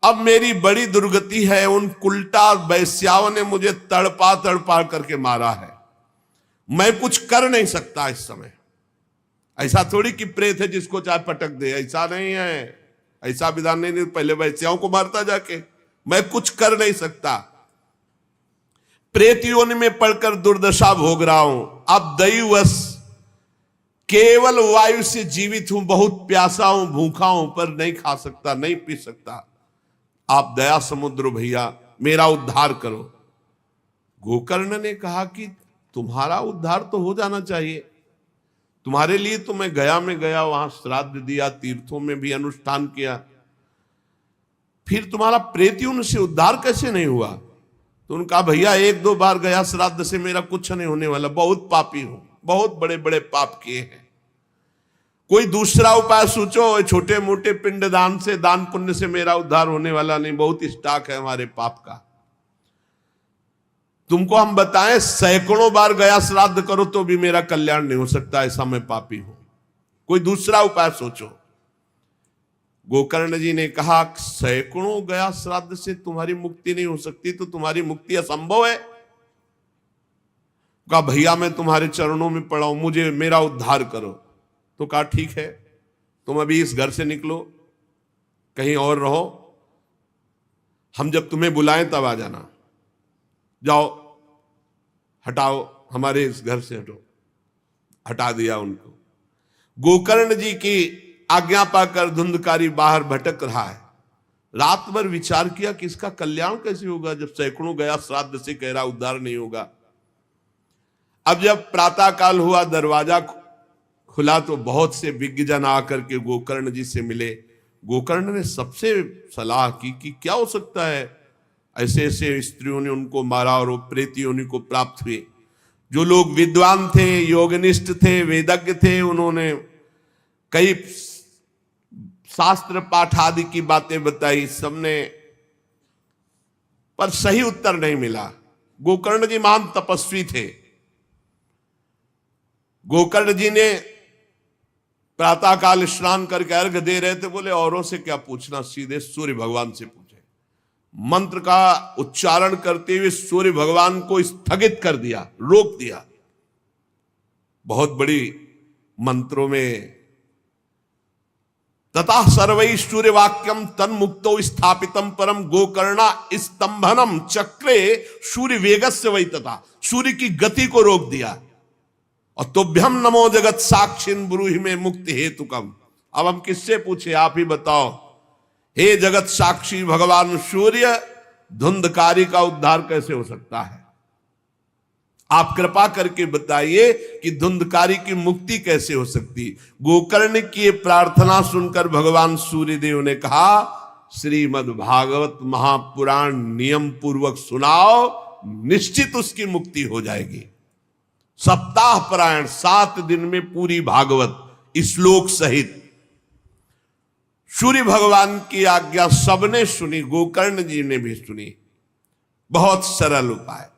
अब मेरी बड़ी दुर्गति है, उन कुलटा वैश्याओं ने मुझे तड़पा तड़पा करके मारा है, मैं कुछ कर नहीं सकता इस समय। ऐसा थोड़ी कि प्रेत है जिसको चाहे पटक दे, ऐसा नहीं है, ऐसा विधान नहीं। पहले वैश्याओं को मारता जाके, मैं कुछ कर नहीं सकता, प्रेत योनि में पड़कर दुर्दशा भोग रहा हूं। अब दैववश केवल वायु से जीवित हूं, बहुत प्यासा हूं, भूखा हूं, पर नहीं खा सकता, नहीं पी सकता। आप दया समुद्र भैया मेरा उद्धार करो। गोकर्ण ने कहा कि तुम्हारा उद्धार तो हो जाना चाहिए, तुम्हारे लिए तो मैं गया में गया, वहां श्राद्ध दिया, तीर्थों में भी अनुष्ठान किया, फिर तुम्हारा प्रेतियों से उद्धार कैसे नहीं हुआ? तो उनका भैया एक दो बार गया श्राद्ध से मेरा कुछ नहीं होने वाला, बहुत पापी हूं, बहुत बड़े बड़े पाप किए हैं, कोई दूसरा उपाय सोचो, छोटे मोटे पिंडदान से, दान पुण्य से मेरा उद्धार होने वाला नहीं, बहुत स्टॉक है हमारे पाप का। तुमको हम बताएं, सैकड़ों बार गया श्राद्ध करो तो भी मेरा कल्याण नहीं हो सकता, ऐसा मैं पापी हूं, कोई दूसरा उपाय सोचो। गोकर्ण जी ने कहा, सैकड़ों गया श्राद्ध से तुम्हारी मुक्ति नहीं हो सकती, तो तुम्हारी मुक्ति असंभव है। कहा भैया मैं तुम्हारे चरणों में पड़ा हूं, मुझे मेरा उद्धार करो। तो कहा ठीक है, तुम अभी इस घर से निकलो, कहीं और रहो, हम जब तुम्हें बुलाएं तब आ जाना, जाओ हटाओ, हमारे इस घर से हटो। हटा दिया उनको। गोकर्ण जी की आज्ञा पाकर धुंधकारी बाहर भटक रहा है। रात भर विचार किया कि इसका कल्याण कैसे होगा, जब सैकड़ों गया श्राद्ध से कह रहा उद्धार नहीं होगा। अब जब प्रातः काल हुआ, दरवाजा खुला तो बहुत से विज्ञजन आकर के गोकर्ण जी से मिले। गोकर्ण ने सबसे सलाह की कि क्या हो सकता है, ऐसे ऐसे स्त्रियों ने उनको मारा और वो प्रेतियों को प्राप्त हुए। जो लोग विद्वान थे, योगनिष्ठ थे, वेदज्ञ थे, उन्होंने कई शास्त्र पाठ आदि की बातें बताई, सबने, पर सही उत्तर नहीं मिला। गोकर्ण जी महान तपस्वी थे। गोकर्ण जी ने प्रातःकाल स्नान करके अर्घ दे रहे थे, बोले औरों से क्या पूछना, सीधे सूर्य भगवान से पूछे। मंत्र का उच्चारण करते हुए सूर्य भगवान को स्थगित कर दिया, रोक दिया। बहुत बड़ी मंत्रों में तथा सर्वै सूर्य वाक्यम तन्मुक्तो स्थापितम परम गोकर्णा स्तंभनम चक्रे सूर्य वेगस्य वै, तथा सूर्य की गति को रोक दिया। और तुभ्यम नमो जगत साक्षिन ब्रूहि में मुक्ति हेतुकम। अब हम किससे पूछे, आप ही बताओ। हे जगत साक्षी भगवान सूर्य, धुंधकारी का उद्धार कैसे हो सकता है? आप कृपा करके बताइए कि धुंधकारी की मुक्ति कैसे हो सकती। गोकर्ण की प्रार्थना सुनकर भगवान सूर्यदेव ने कहा, श्रीमद् भागवत महापुराण नियम पूर्वक सुनाओ, निश्चित उसकी मुक्ति हो जाएगी। सप्ताह पारायण 7 दिन में पूरी भागवत श्लोक सहित। सूर्य भगवान की आज्ञा सबने सुनी, गोकर्ण जी ने भी सुनी। बहुत सरल उपाय।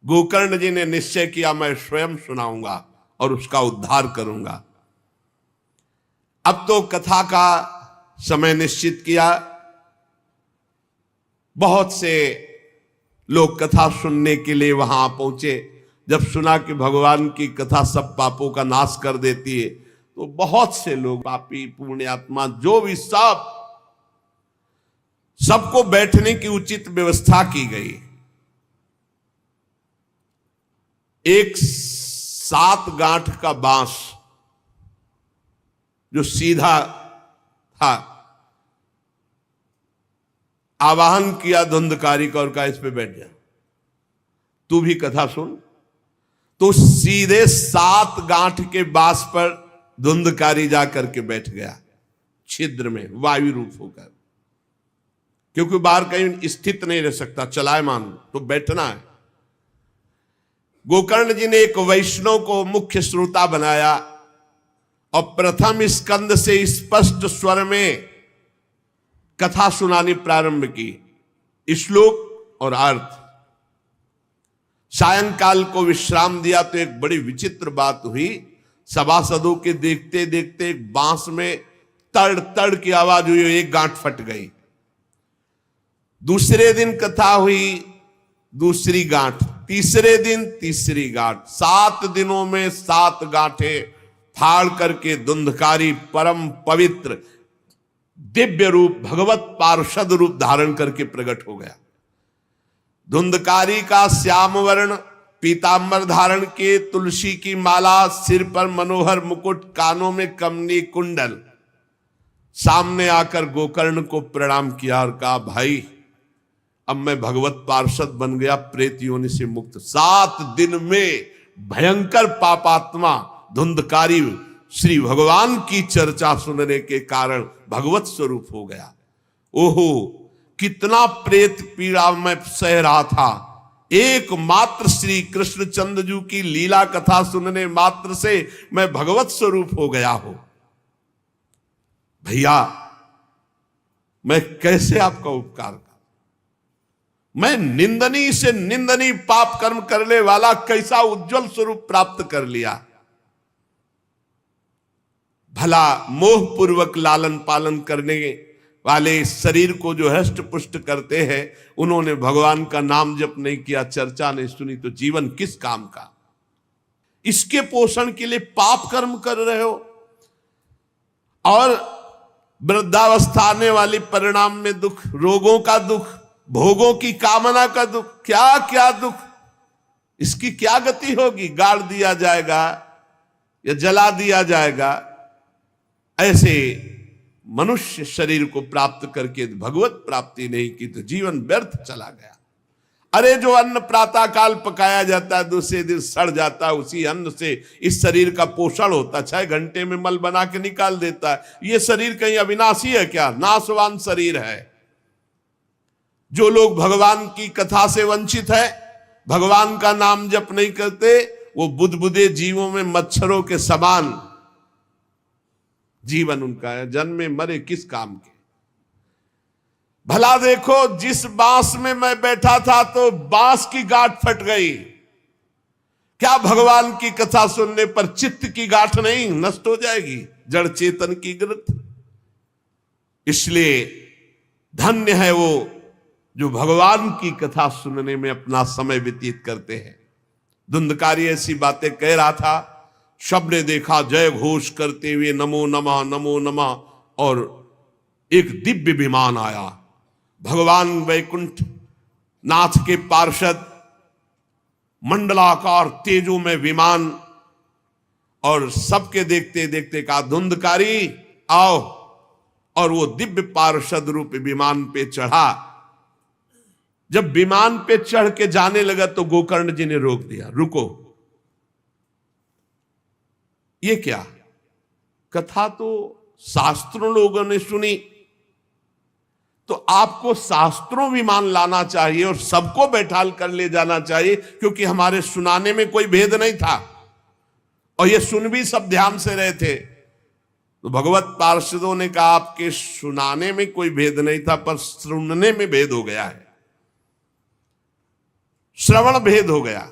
गोकर्ण जी ने निश्चय किया, मैं स्वयं सुनाऊंगा और उसका उद्धार करूंगा। अब तो कथा का समय निश्चित किया। बहुत से लोग कथा सुनने के लिए वहां पहुंचे। जब सुना कि भगवान की कथा सब पापों का नाश कर देती है, तो बहुत से लोग, पापी पुण्यात्मा जो भी, सबको बैठने की उचित व्यवस्था की गई। एक 7 गांठ का बांस जो सीधा था, आवाहन किया धुंधकारी को और कहा इस पे बैठ जा, तू भी कथा सुन। तो सीधे 7 गांठ के बांस पर धुंधकारी जाकर के बैठ गया, छिद्र में वायु रूप होकर, क्योंकि बाहर कहीं स्थित नहीं रह सकता, चलायमान तो बैठना है। गोकर्ण जी ने एक वैष्णव को मुख्य श्रोता बनाया और प्रथम स्कंद से स्पष्ट स्वर में कथा सुनानी प्रारंभ की, श्लोक और अर्थ। सायंकाल को विश्राम दिया तो एक बड़ी विचित्र बात हुई। सभासदों के देखते देखते एक बांस में तड़ तड़ की आवाज हुई, एक गांठ फट गई। दूसरे दिन कथा हुई, दूसरी गांठ, तीसरे दिन तीसरी गांठ, 7 दिनों में 7 गांठें फाड़ करके धुंधकारी परम पवित्र दिव्य रूप, भगवत पार्षद रूप धारण करके प्रकट हो गया। धुंधकारी का श्याम वर्ण पीतांबर धारण के, तुलसी की माला, सिर पर मनोहर मुकुट, कानों में कमनी कुंडल, सामने आकर गोकर्ण को प्रणाम किया और कहा, भाई अब मैं भगवत पार्षद बन गया, प्रेत योनि से मुक्त। 7 दिन में भयंकर पापात्मा धुंधकारी श्री भगवान की चर्चा सुनने के कारण भगवत स्वरूप हो गया। ओहो, कितना प्रेत पीड़ा मैं सह रहा था, एकमात्र श्री कृष्णचंद्र जी की लीला कथा सुनने मात्र से मैं भगवत स्वरूप हो गया हूं। भैया मैं कैसे आपका उपकार करूं? मैं निंदनीय से निंदनीय पाप कर्म करने वाला कैसा उज्जवल स्वरूप प्राप्त कर लिया। भला मोह पूर्वक लालन पालन करने वाले शरीर को जो हष्ट पुष्ट करते हैं, उन्होंने भगवान का नाम जप नहीं किया, चर्चा नहीं सुनी, तो जीवन किस काम का? इसके पोषण के लिए पाप कर्म कर रहे हो और वृद्धावस्था आने वाली परिणाम में दुख, रोगों का दुख, भोगों की कामना का दुख, क्या क्या दुख, इसकी क्या गति होगी? गाड़ दिया जाएगा या जला दिया जाएगा। ऐसे मनुष्य शरीर को प्राप्त करके भगवत प्राप्ति नहीं की तो जीवन व्यर्थ चला गया। अरे जो अन्न प्रातः काल पकाया जाता है, दूसरे दिन सड़ जाता है, उसी अन्न से इस शरीर का पोषण होता है, 6 घंटे में मल बना के निकाल देता है। ये शरीर कहीं अविनाशी है क्या? नाशवान शरीर है। जो लोग भगवान की कथा से वंचित है, भगवान का नाम जप नहीं करते, वो बुदबुदे जीवों में मच्छरों के समान जीवन उनका है। जन्मे मरे किस काम के? भला देखो, जिस बांस में मैं बैठा था तो बांस की गांठ फट गई, क्या भगवान की कथा सुनने पर चित्त की गांठ नहीं नष्ट हो जाएगी? जड़ चेतन की ग्रंथ। इसलिए धन्य है वो जो भगवान की कथा सुनने में अपना समय व्यतीत करते हैं। धुंधकारी ऐसी बातें कह रहा था, सबने देखा जय घोष करते हुए नमो नमः नमो नमः, और एक दिव्य विमान आया। भगवान वैकुंठ नाथ के पार्षद मंडलाकार तेजो में विमान, और सबके देखते देखते कहा, धुंधकारी आओ। और वो दिव्य पार्षद रूप विमान पे चढ़ा। जब विमान पे चढ़ के जाने लगा तो गोकर्ण जी ने रोक दिया, रुको, ये क्या? कथा तो शास्त्रों लोगों ने सुनी, तो आपको शास्त्रों विमान लाना चाहिए और सबको बैठाल कर ले जाना चाहिए, क्योंकि हमारे सुनाने में कोई भेद नहीं था और ये सुन भी सब ध्यान से रहे थे। तो भगवत पार्षदों ने कहा, आपके सुनाने में कोई भेद नहीं था, पर सुनने में भेद हो गया है, श्रवण भेद हो गया।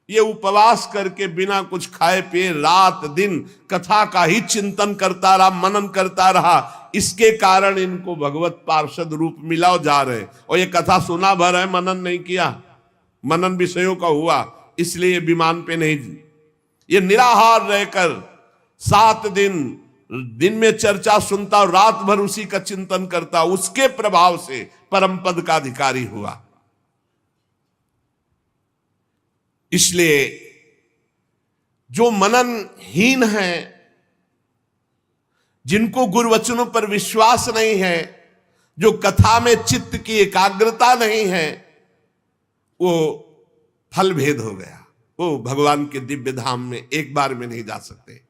ये उपवास करके बिना कुछ खाए पिए रात दिन कथा का ही चिंतन करता रहा, मनन करता रहा, इसके कारण इनको भगवत पार्षद रूप मिला और जा रहे, और ये कथा सुना भर है, मनन नहीं किया। मनन विषयों का हुआ इसलिए विमान पे नहीं, ये निराहार रहकर 7 दिन में चर्चा सुनता और रात भर उसी का चिंतन करता, उसके प्रभाव से परम पद का अधिकारी हुआ। इसलिए जो मननहीन है, जिनको गुरुवचनों पर विश्वास नहीं है, जो कथा में चित्त की एकाग्रता नहीं है, वो फल भेद हो गया, वो भगवान के दिव्य धाम में एक बार में नहीं जा सकते।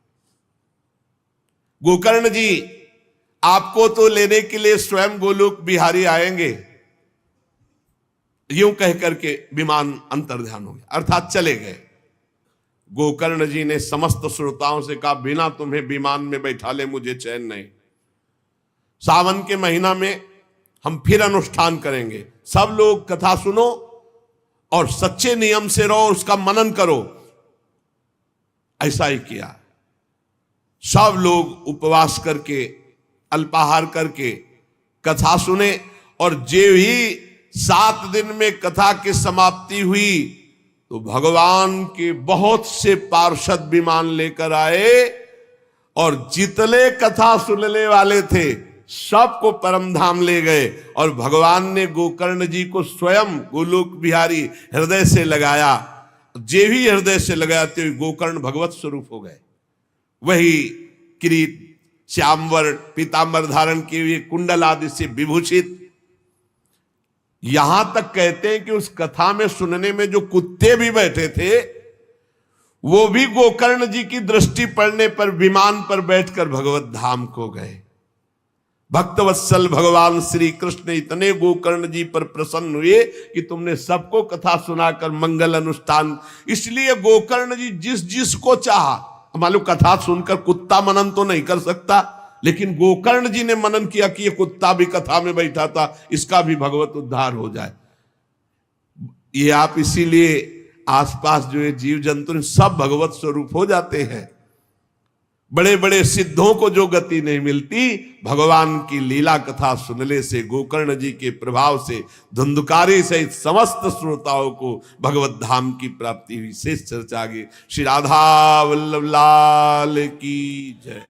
गोकर्ण जी आपको तो लेने के लिए स्वयं गोलोक बिहारी आएंगे, यूं कह करके विमान अंतर्ध्यान हो गया, अर्थात चले गए। गोकर्ण जी ने समस्त श्रोताओं से कहा, बिना तुम्हें विमान में बैठा ले मुझे चैन नहीं। सावन के महीना में हम फिर अनुष्ठान करेंगे, सब लोग कथा सुनो और सच्चे नियम से रहो, उसका मनन करो। ऐसा ही किया, सब लोग उपवास करके अल्पाहार करके कथा सुने, और जे ही 7 दिन में कथा की समाप्ति हुई तो भगवान के बहुत से पार्षद विमान लेकर आए, और जितने कथा सुनने वाले थे सबको परम धाम ले गए। और भगवान ने गोकर्ण जी को स्वयं गोलोक बिहारी हृदय से लगाया, जे भी हृदय से लगाते हुए गोकर्ण भगवत स्वरूप हो गए। वही किरीट श्यामवर पीतांबर धारण किए हुए, कुंडल आदि से विभूषित। यहां तक कहते हैं कि उस कथा में सुनने में जो कुत्ते भी बैठे थे, वो भी गोकर्ण जी की दृष्टि पड़ने पर विमान पर बैठकर भगवत धाम को गए। भक्तवत्सल भगवान श्री कृष्ण इतने गोकर्ण जी पर प्रसन्न हुए कि तुमने सबको कथा सुनाकर मंगल अनुष्ठान। इसलिए गोकर्ण जी जिस जिसको चाहा, मालूम कथा सुनकर कुत्ता मनन तो नहीं कर सकता, लेकिन गोकर्ण जी ने मनन किया कि ये कुत्ता भी कथा में बैठा था, इसका भी भगवत उद्धार हो जाए। ये आप इसीलिए आसपास जो ये जीव जंतु सब भगवत स्वरूप हो जाते हैं। बड़े बड़े सिद्धों को जो गति नहीं मिलती, भगवान की लीला कथा सुनने से, गोकर्ण जी के प्रभाव से धुंधकारी सहित समस्त श्रोताओं को भगवत धाम की प्राप्ति हुई। शेष चर्चा आगे। श्री राधा वल्लभ लाल की जय।